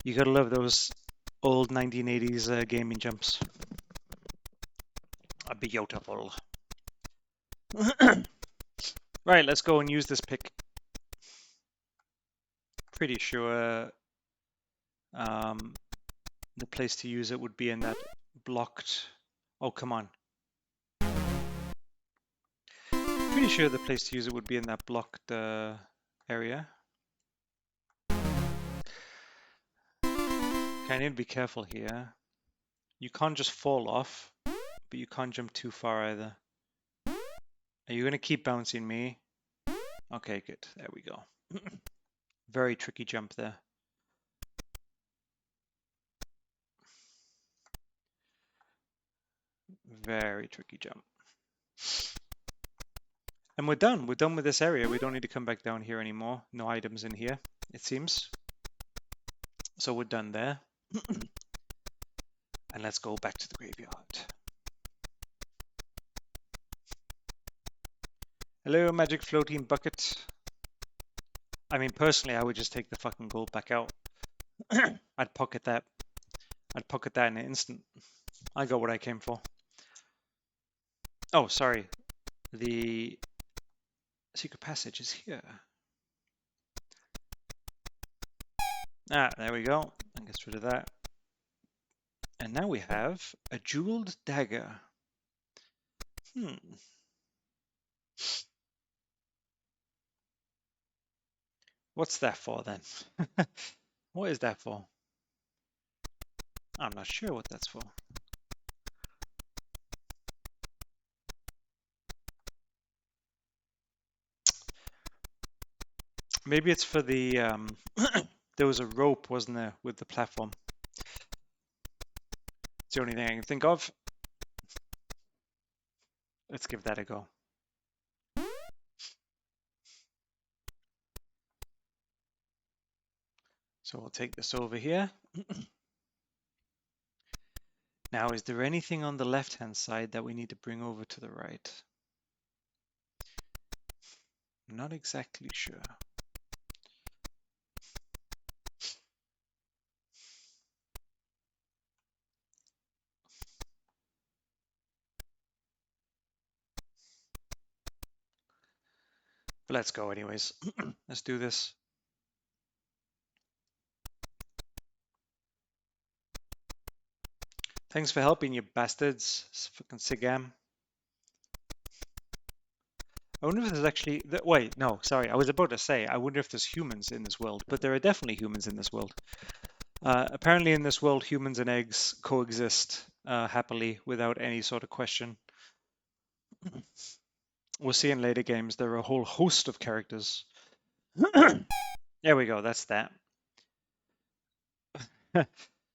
You gotta love those old 1980s gaming jumps. Beautiful. Right, let's go and use this pick. Pretty sure the place to use it would be in that blocked... Oh, come on. Pretty sure the place to use it would be in that blocked area. Okay, I need to be careful here. You can't just fall off, but you can't jump too far either. Are you going to keep bouncing me? Okay, good. There we go. Very tricky jump there. Very tricky jump. And we're done. We're done with this area. We don't need to come back down here anymore. No items in here, it seems. So we're done there. And let's go back to the graveyard. Hello, magic floating bucket. I mean, personally, I would just take the fucking gold back out. I'd pocket that. I'd pocket that in an instant. I got what I came for. Oh, sorry. The secret passage is here. Ah, there we go. That gets rid of that. And now we have a jeweled dagger. What's that for then? What is that for? I'm not sure what that's for. Maybe it's for the... there was a rope, wasn't there, with the platform. It's the only thing I can think of. Let's give that a go. So we'll take this over here. Now, is there anything on the left-hand side that we need to bring over to the right? I'm not exactly sure. But let's go anyways. Let's do this. Thanks for helping, you bastards. It's fucking Sigam. I wonder if there's actually... Wait, no, sorry. I was about to say, I wonder if there's humans in this world. But there are definitely humans in this world. Apparently in this world, humans and eggs coexist happily without any sort of question. We'll see in later games, there are a whole host of characters. There we go, that's that.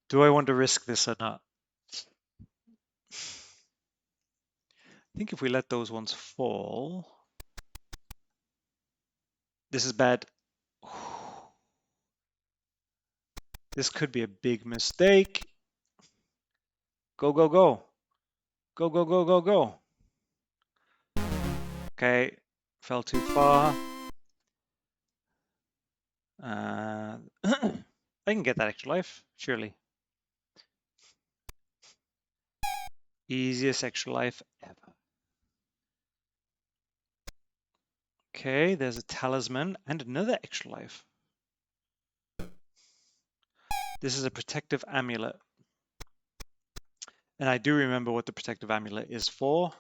Do I want to risk this or not? I think if we let those ones fall... This is bad. This could be a big mistake. Go, go, go. Go, go, go, go, go. Okay, fell too far. I can get that extra life, surely. Easiest extra life ever. Okay, there's a talisman and another extra life. This is a protective amulet. And I do remember what the protective amulet is for.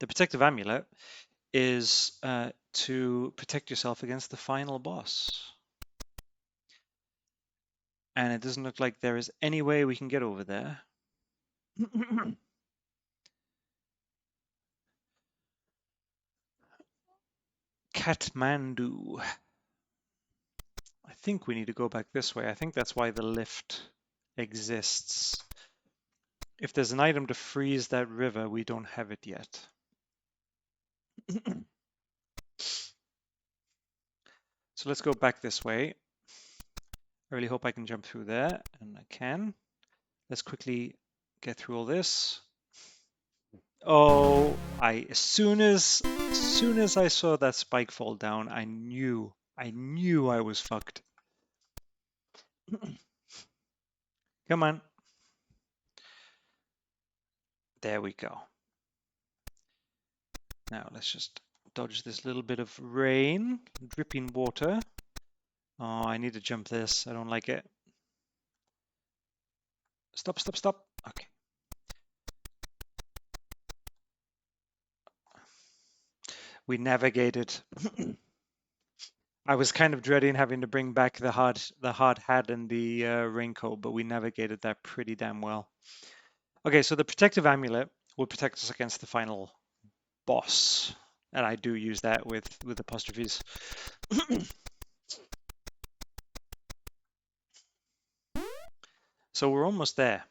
The protective amulet is to protect yourself against the final boss. And it doesn't look like there is any way we can get over there. Kathmandu. I think we need to go back this way. I think that's why the lift exists. If there's an item to freeze that river, we don't have it yet. So let's go back this way. I really hope I can jump through there, and I can. Let's quickly get through all this. Oh, as soon as I saw that spike fall down, I knew I was fucked. Come on. There we go. Now let's just dodge this little bit of rain, dripping water. Oh, I need to jump this. I don't like it. Stop, stop, stop. Okay. We navigated. I was kind of dreading having to bring back the hard hat and the raincoat, but we navigated that pretty damn well. Okay, so the protective amulet will protect us against the final boss, and I do use that with apostrophes. So we're almost there.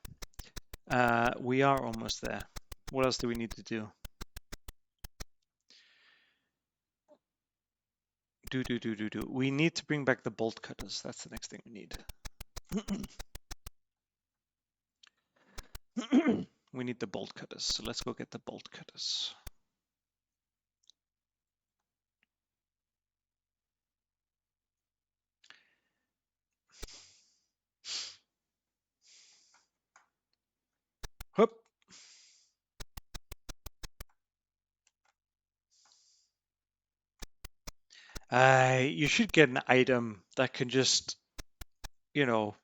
We are almost there. What else do we need to do? We need to bring back the bolt cutters. That's the next thing we need. We need the bolt cutters. So let's go get the bolt cutters. Hup. You should get an item that can just, you know,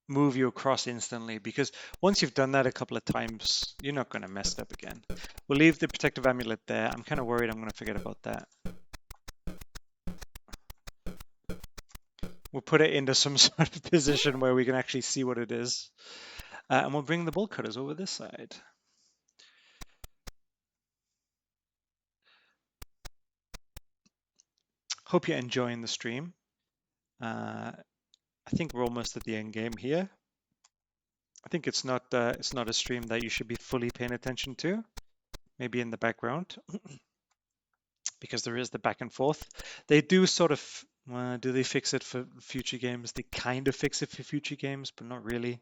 move you across instantly, because once you've done that a couple of times, you're not going to mess it up again. We'll leave the protective amulet there. I'm kind of worried I'm going to forget about that. We'll put it into some sort of position where we can actually see what it is. And we'll bring the bolt cutters over this side. Hope you're enjoying the stream. I think we're almost at the end game here. I think it's not a stream that you should be fully paying attention to. Maybe in the background, because there is the back and forth. They do sort of, do they fix it for future games? They kind of fix it for future games, but not really.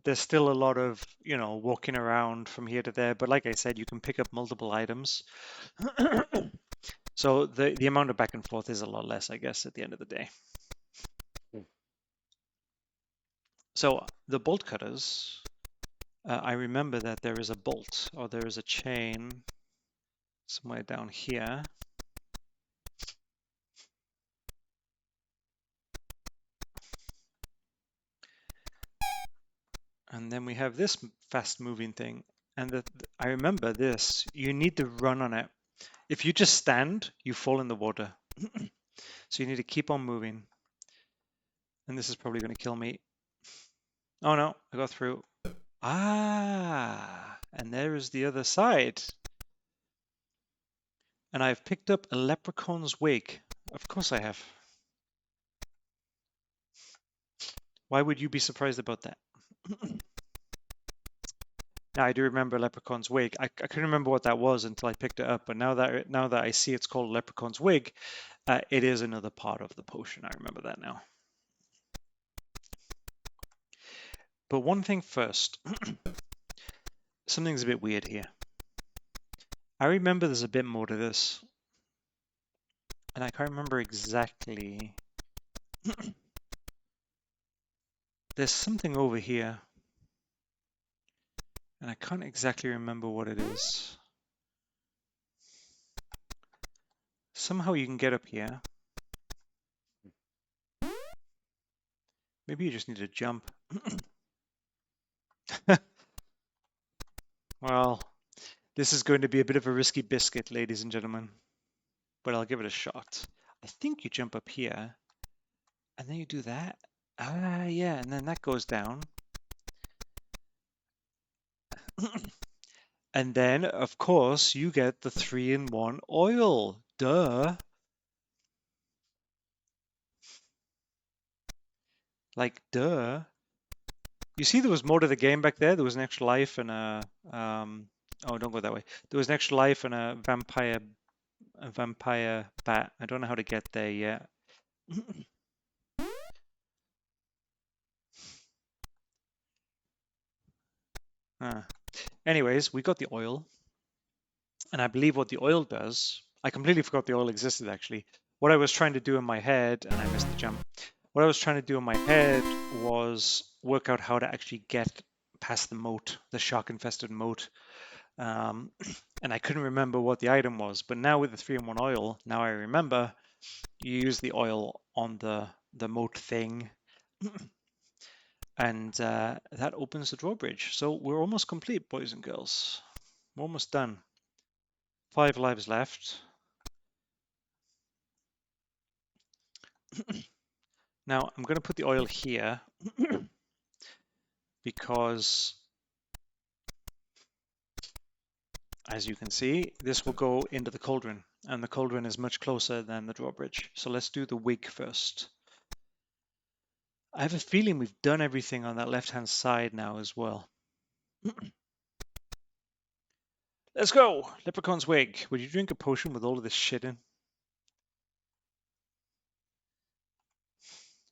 There's still a lot of, walking around from here to there. But like I said, you can pick up multiple items. So the amount of back and forth is a lot less, I guess, at the end of the day. So the bolt cutters, I remember that there is a bolt, or there is a chain somewhere down here. And then we have this fast moving thing. And I remember this, you need to run on it. If you just stand, you fall in the water. So you need to keep on moving. And this is probably going to kill me. Oh no, I got through. Ah, and there is the other side. And I've picked up a leprechaun's wig. Of course I have. Why would you be surprised about that? Now, I do remember Leprechaun's Wig. I couldn't remember what that was until I picked it up, but now that I see it's called Leprechaun's Wig, it is another part of the potion. I remember that now. But one thing first, something's a bit weird here. I remember there's a bit more to this, and I can't remember exactly. There's something over here, and I can't exactly remember what it is. Somehow you can get up here. Maybe you just need to jump. Well, this is going to be a bit of a risky biscuit, ladies and gentlemen, but I'll give it a shot. I think you jump up here, and then you do that. Ah, yeah, and then that goes down. And then, of course, you get the 3-in-1 oil. Duh. Like, duh. You see there was more to the game back there? There was an extra life and a... oh, don't go that way. There was an extra life and a vampire bat. I don't know how to get there yet. Anyways, we got the oil. And I believe what the oil does... I completely forgot the oil existed, actually. What I was trying to do in my head... And I missed the jump. What I was trying to do in my head was work out how to actually get past the moat, the shark-infested moat. Um, and I couldn't remember what the item was. But now with the 3-in-1 oil, now I remember you use the oil on the moat thing, and that opens the drawbridge. So we're almost complete, boys and girls. We're almost done. 5 lives left. Now I'm going to put the oil here because, as you can see, this will go into the cauldron, and the cauldron is much closer than the drawbridge. So let's do the wig first. I have a feeling we've done everything on that left-hand side now as well. Let's go! Leprechaun's wig. Would you drink a potion with all of this shit in?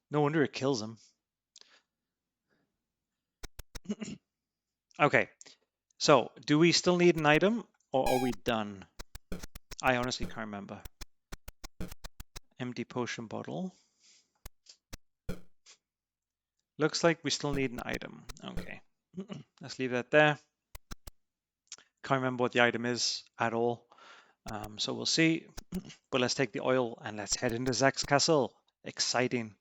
No wonder it kills him. Okay, so do we still need an item, or are we done? I honestly can't remember. Empty potion bottle. Looks like we still need an item. Okay, let's leave that there. Can't remember what the item is at all. So we'll see. But let's take the oil and let's head into Zaks castle. Exciting.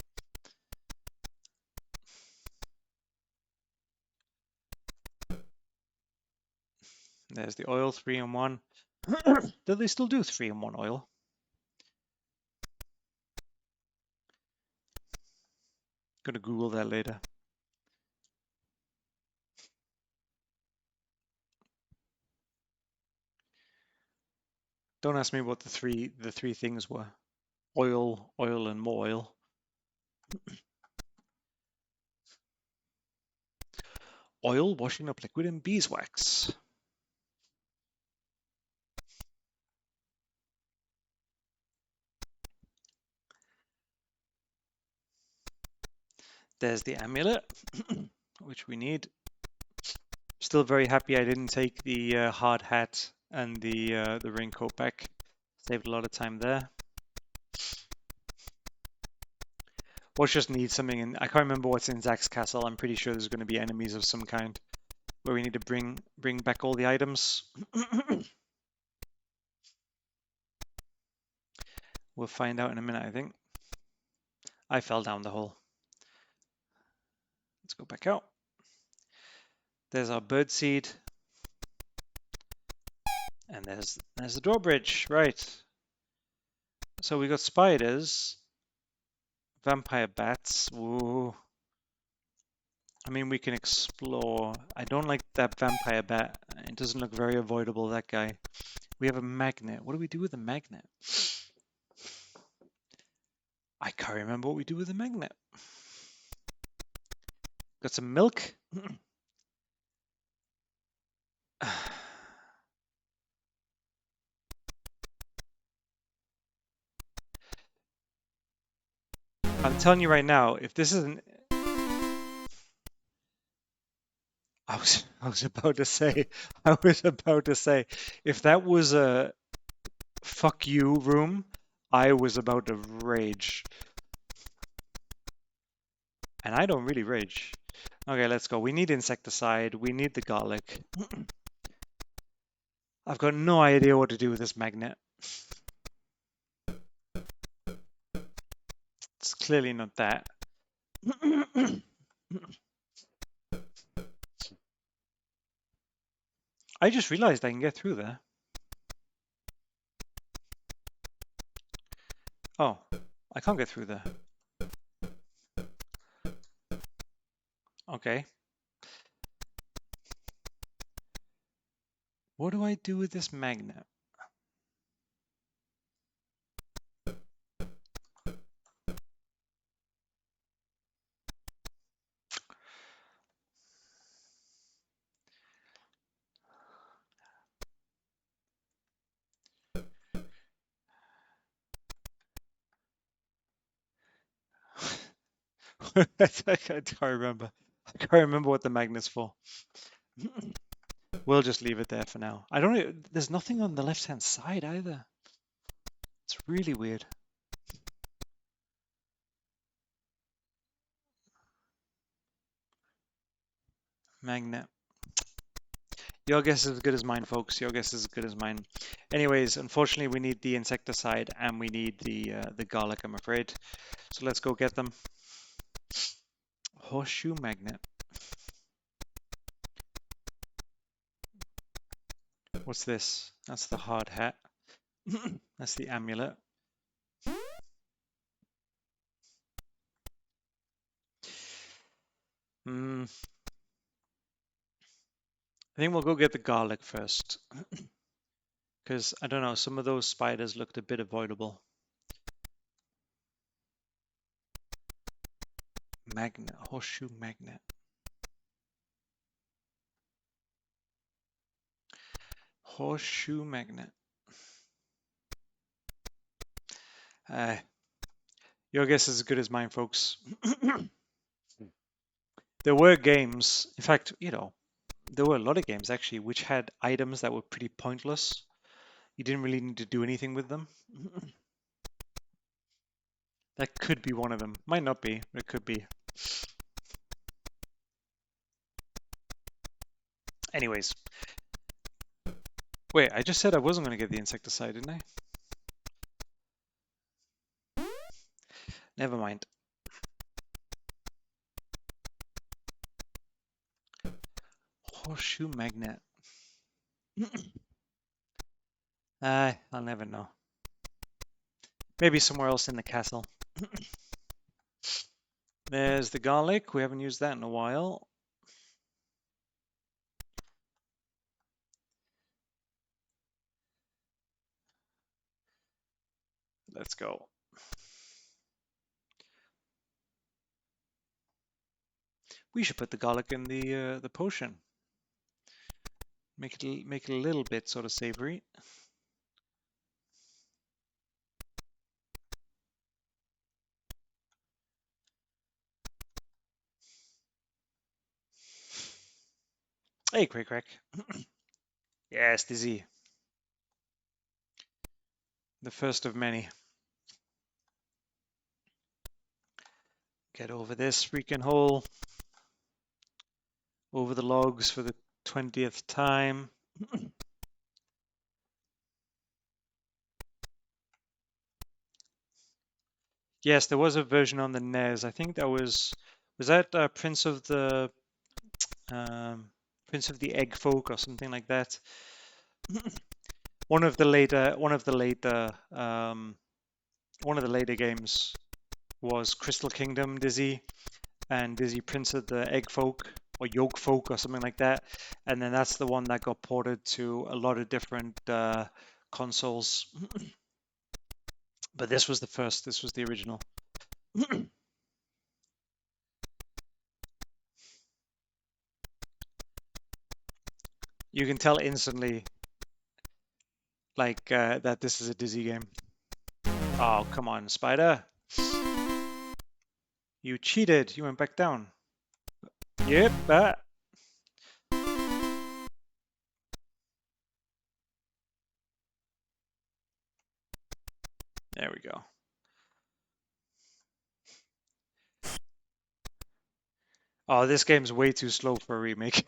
There's the oil, 3-in-1. Do they still do 3-in-1 oil? Gonna Google that later. Don't ask me what the three things were. Oil, oil, and more oil. Oil, washing up liquid, and beeswax. There's the amulet, which we need. Still very happy I didn't take the hard hat and the raincoat back. Saved a lot of time there. Watch just need something in. I can't remember what's in Zaks castle. I'm pretty sure there's going to be enemies of some kind where we need to bring back all the items. We'll find out in a minute, I think. I fell down the hole. Let's go back out. There's our birdseed. And there's the drawbridge, right. So we got spiders, vampire bats. Ooh. I mean, we can explore. I don't like that vampire bat. It doesn't look very avoidable, that guy. We have a magnet. What do we do with the magnet? I can't remember what we do with the magnet. Got some milk. I'm telling you right now, if this isn't... I was about to say, if that was a fuck you room, I was about to rage. And I don't really rage. Okay, let's go. We need insecticide. We need the garlic. I've got no idea what to do with this magnet. It's clearly not that. I just realized I can get through there. Oh, I can't get through there. Okay. What do I do with this magnet? I can't remember. I can't remember what the magnet's for. We'll just leave it there for now. I don't know. There's nothing on the left-hand side either. It's really weird. Magnet. Your guess is as good as mine, folks. Your guess is as good as mine. Anyways, unfortunately, we need the insecticide and we need the garlic, I'm afraid. So let's go get them. Horseshoe Magnet. What's this? That's the hard hat. That's the amulet. I think we'll go get the garlic first. Because, I don't know, some of those spiders looked a bit avoidable. Magnet. Horseshoe Magnet. Horseshoe Magnet. Your guess is as good as mine, folks. There were games, in fact, you know, there were a lot of games actually which had items that were pretty pointless. You didn't really need to do anything with them. That could be one of them. Might not be, but it could be. Anyways. Wait, I just said I wasn't going to get the insecticide, didn't I? Never mind. Horseshoe Magnet. I'll never know. Maybe somewhere else in the castle. There's the garlic. We haven't used that in a while. Let's go. We should put the garlic in the potion. Make it a little bit sort of savory. Hey, Craig Crack. Yes, Dizzy. The first of many. Get over this freaking hole. Over the logs for the 20th time. Yes, there was a version on the NES. I think that was that Prince of the Egg Folk or something like that. One of the later games was Crystal Kingdom Dizzy and Dizzy Prince of the Egg Folk or Yolk Folk or something like that, and then that's the one that got ported to a lot of different consoles. But this was the first. This was the original. You can tell instantly, like that this is a Dizzy game. Oh, come on, Spider! You cheated. You went back down. Yep. There we go. Oh, this game's way too slow for a remake.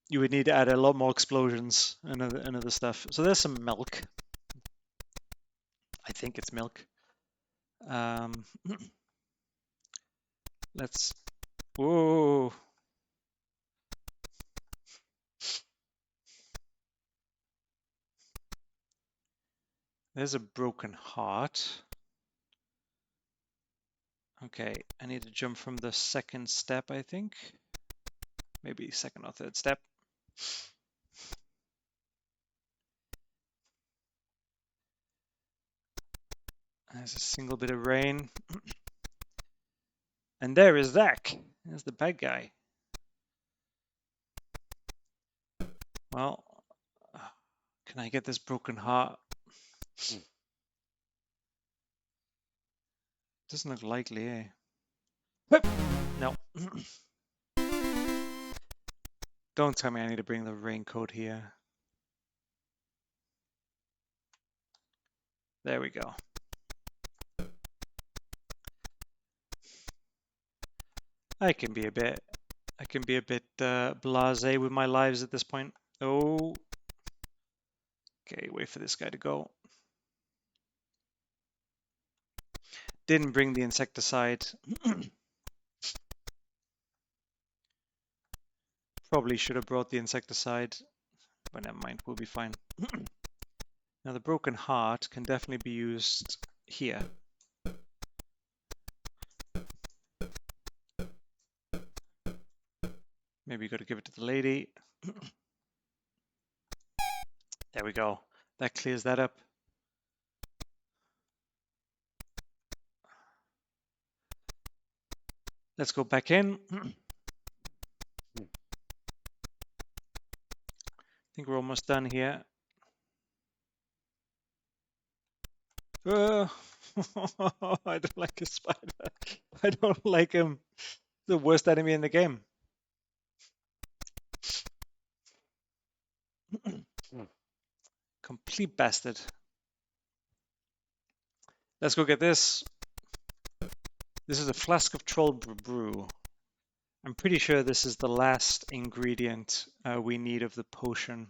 You would need to add a lot more explosions and other stuff. So there's some milk. I think it's milk. Let's. Whoa. There's a broken heart. Okay, I need to jump from the second step, I think. Maybe second or third step. There's a single bit of rain. And there is Zak. There's the bad guy. Well, can I get this broken heart? Doesn't look likely, eh? No. Don't tell me I need to bring the raincoat here. There we go. I can be a bit I can be a bit blasé with my lives at this point. Oh, okay, wait for this guy to go. Didn't bring the insecticide. Probably should have brought the insecticide, but never mind, we'll be fine. Now the broken heart can definitely be used here. Maybe you got to give it to the lady. There we go. That clears that up. Let's go back in. I think we're almost done here. I don't like a spider. I don't like him. The worst enemy in the game. Complete bastard. Let's go get this. This is a flask of troll brew. I'm pretty sure this is the last ingredient we need of the potion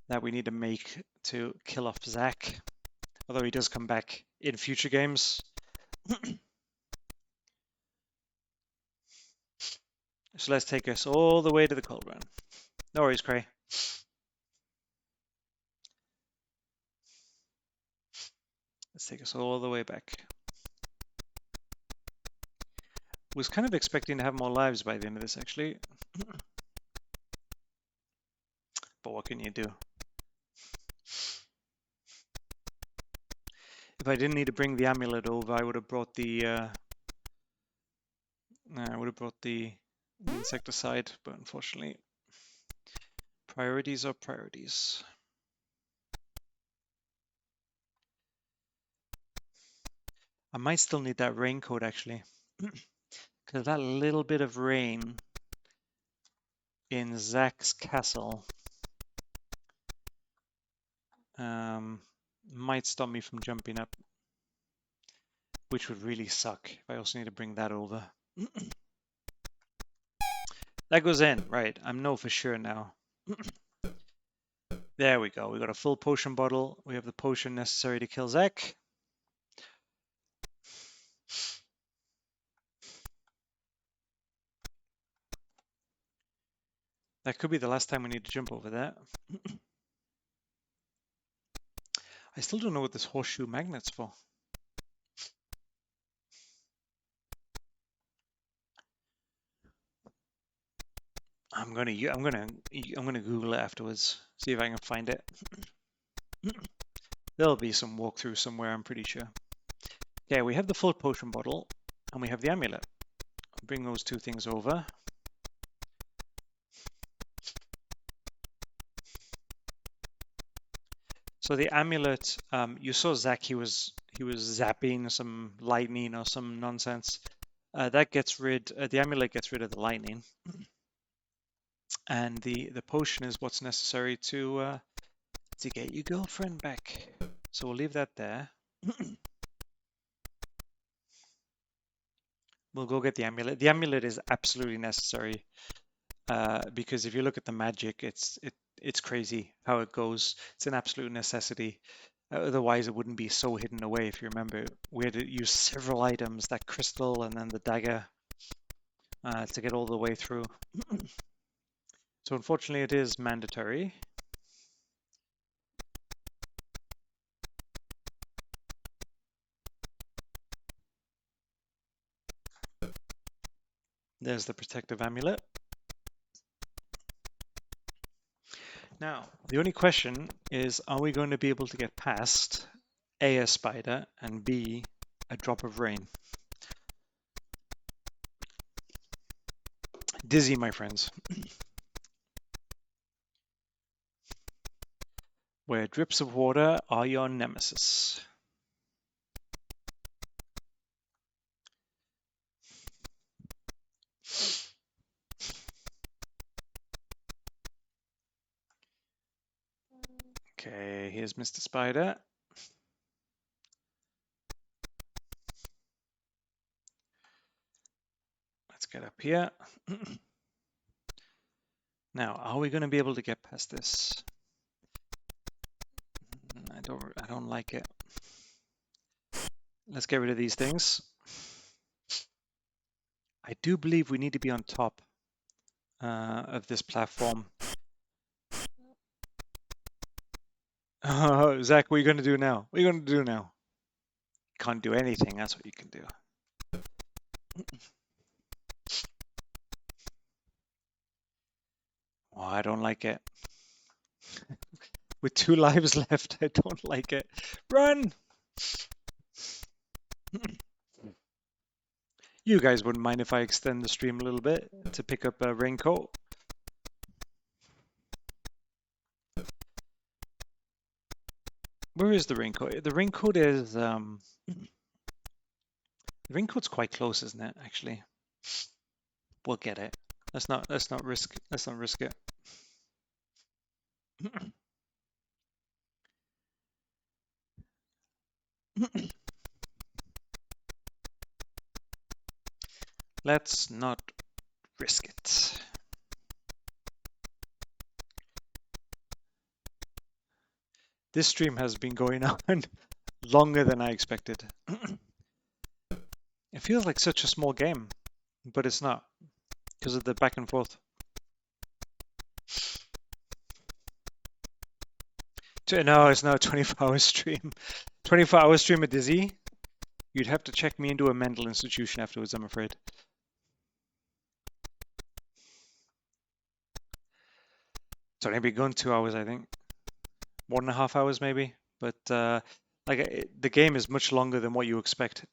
that we need to make to kill off Zak. Although he does come back in future games. So let's take us all the way to the cauldron. No worries, Cray. Let's take us all the way back. Was kind of expecting to have more lives by the end of this, actually. But what can you do? If I didn't need to bring the amulet over, I would have brought the insecticide, but unfortunately, priorities are priorities. I might still need that raincoat, actually. Because that little bit of rain in Zak's castle might stop me from jumping up, which would really suck if I also need to bring that over. That goes in, right? I'm know for sure now. There we go. We got a full potion bottle. We have the potion necessary to kill Zak. That could be the last time we need to jump over there. I still don't know what this horseshoe magnet's for. I'm gonna Google it afterwards. See if I can find it. There'll be some walkthrough somewhere, I'm pretty sure. Okay, we have the full potion bottle and we have the amulet. Bring those two things over. So the amulet, you saw Zak, he was zapping some lightning or some nonsense. That gets rid, the amulet gets rid of the lightning. And the potion is what's necessary to get your girlfriend back. So we'll leave that there. We'll go get the amulet. The amulet is absolutely necessary because if you look at the magic, it's crazy how it goes. It's an absolute necessity. Otherwise, it wouldn't be so hidden away. If you remember, we had to use several items, that crystal and then the dagger, to get all the way through. So unfortunately, it is mandatory. There's the protective amulet. Now, the only question is, are we going to be able to get past A, a spider, and B, a drop of rain? Dizzy, my friends. Where drips of water are your nemesis. Okay, here's Mr. Spider. Let's get up here. Now, are we going to be able to get past this? I don't like it. Let's get rid of these things. I do believe we need to be on top of this platform. Zach, what are you going to do now? What are you going to do now? Can't do anything. That's what you can do. Oh, I don't like it. With 2 lives left, I don't like it. Run! You guys wouldn't mind if I extend the stream a little bit to pick up a raincoat? Where is the raincoat? The raincoat is the raincoat's quite close, isn't it? Actually, we'll get it. Let's not risk it. Let's not risk it. This stream has been going on longer than I expected. It feels like such a small game, but it's not because of the back and forth. No, it's not a 24-hour stream. 24-hour stream at Dizzy? You'd have to check me into a mental institution afterwards, I'm afraid. It's only been going 2 hours, I think. 1.5 hours, maybe. But the game is much longer than what you expect.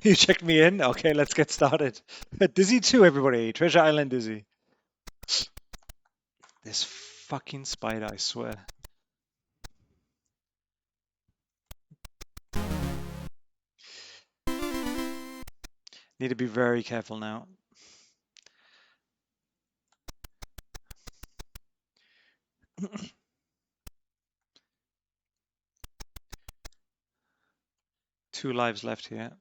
You checked me in? Okay, let's get started. Dizzy 2, everybody. Treasure Island Dizzy. This fucking spider, I swear. Need to be very careful now. Two lives left here.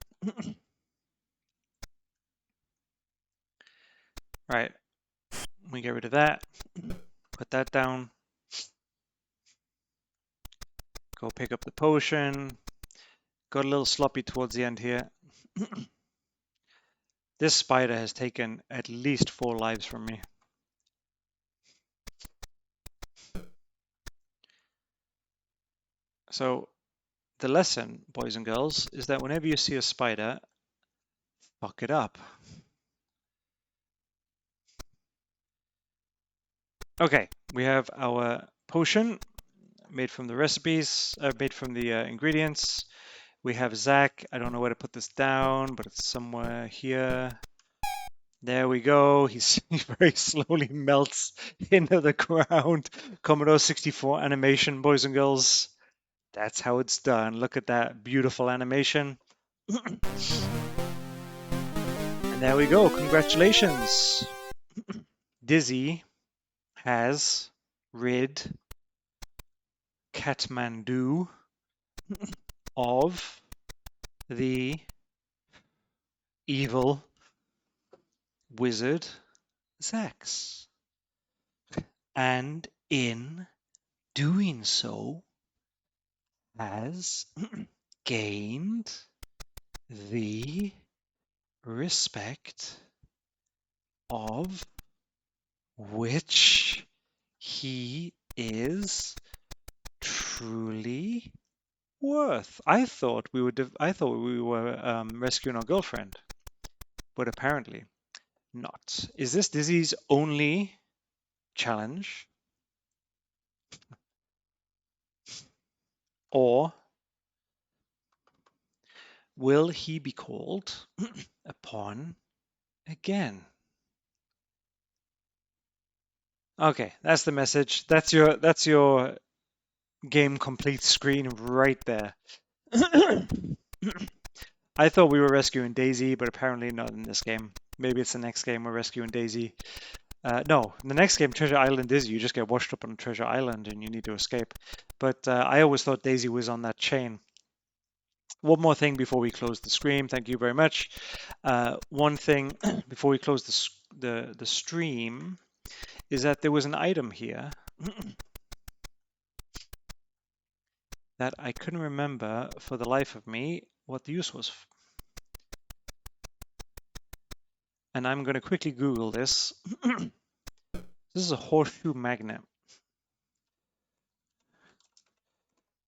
Right. We get rid of that. Put that down. Go pick up the potion. Got a little sloppy towards the end here. This spider has taken at least 4 lives from me. So the lesson, boys and girls, is that whenever you see a spider, fuck it up. Okay, we have our potion made from the recipes, made from the ingredients. We have Zach. I don't know where to put this down, but it's somewhere here. There we go. He very slowly melts into the ground. Commodore 64 animation, boys and girls. That's how it's done. Look at that beautiful animation. And there we go. Congratulations. Dizzy has rid Kathmandu of the evil wizard Zaks. And in doing so, has gained the respect of which he is truly worth. I thought we were rescuing our girlfriend, but apparently not. Is this Dizzy's only challenge? Or will he be called upon again? Okay, that's the message. That's your game complete screen right there. I thought we were rescuing Daisy, but apparently not in this game. Maybe it's the next game we're rescuing Daisy. No, in the next game, Treasure Island is you just get washed up on Treasure Island and you need to escape. But I always thought Daisy was on that chain. One more thing before we close the stream. Thank you very much. One thing before we close the stream is that there was an item here that I couldn't remember for the life of me what the use was. And I'm going to quickly Google this. This is a Horseshoe Magnet.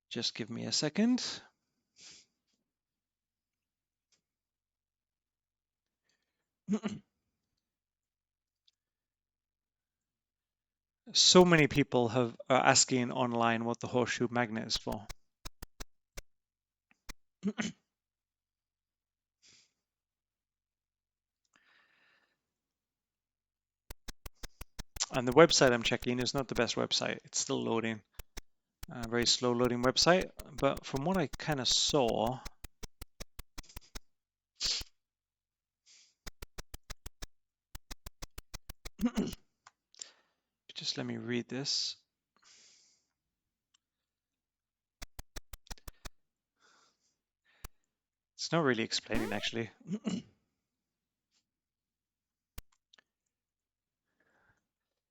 Just give me a second. So many people are asking online what the Horseshoe Magnet is for. And the website I'm checking is not the best website. It's still loading. Very slow loading website. But from what I kind of saw, just let me read this. It's not really explaining, actually.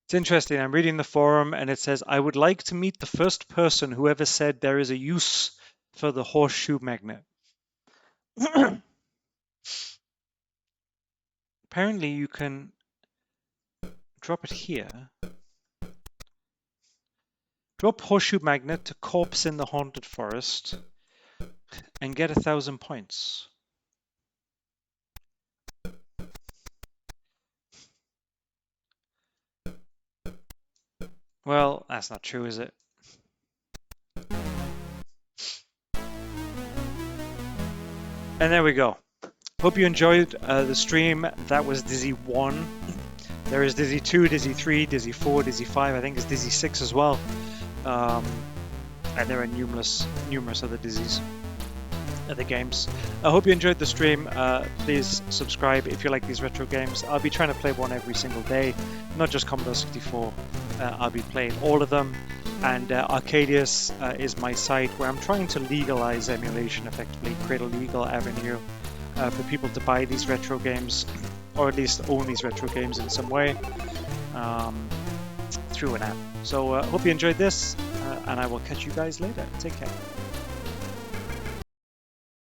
It's interesting. I'm reading the forum and it says, I would like to meet the first person who ever said there is a use for the Horseshoe Magnet. Apparently you can drop it here. Drop Horseshoe Magnet to corpse in the haunted forest and get 1,000 points. Well, that's not true, is it? And there we go. Hope you enjoyed the stream. That was Dizzy 1. There is Dizzy 2, Dizzy 3, Dizzy 4, Dizzy 5. I think it's Dizzy 6 as well. And there are numerous other Dizzies, other games. I hope you enjoyed the stream. Please subscribe if you like these retro games. I'll be trying to play one every single day, not just Commodore 64. I'll be playing all of them. And Arcadious is my site where I'm trying to legalize emulation effectively, create a legal avenue for people to buy these retro games, or at least own these retro games in some way through an app. So hope you enjoyed this, and I will catch you guys later. Take care.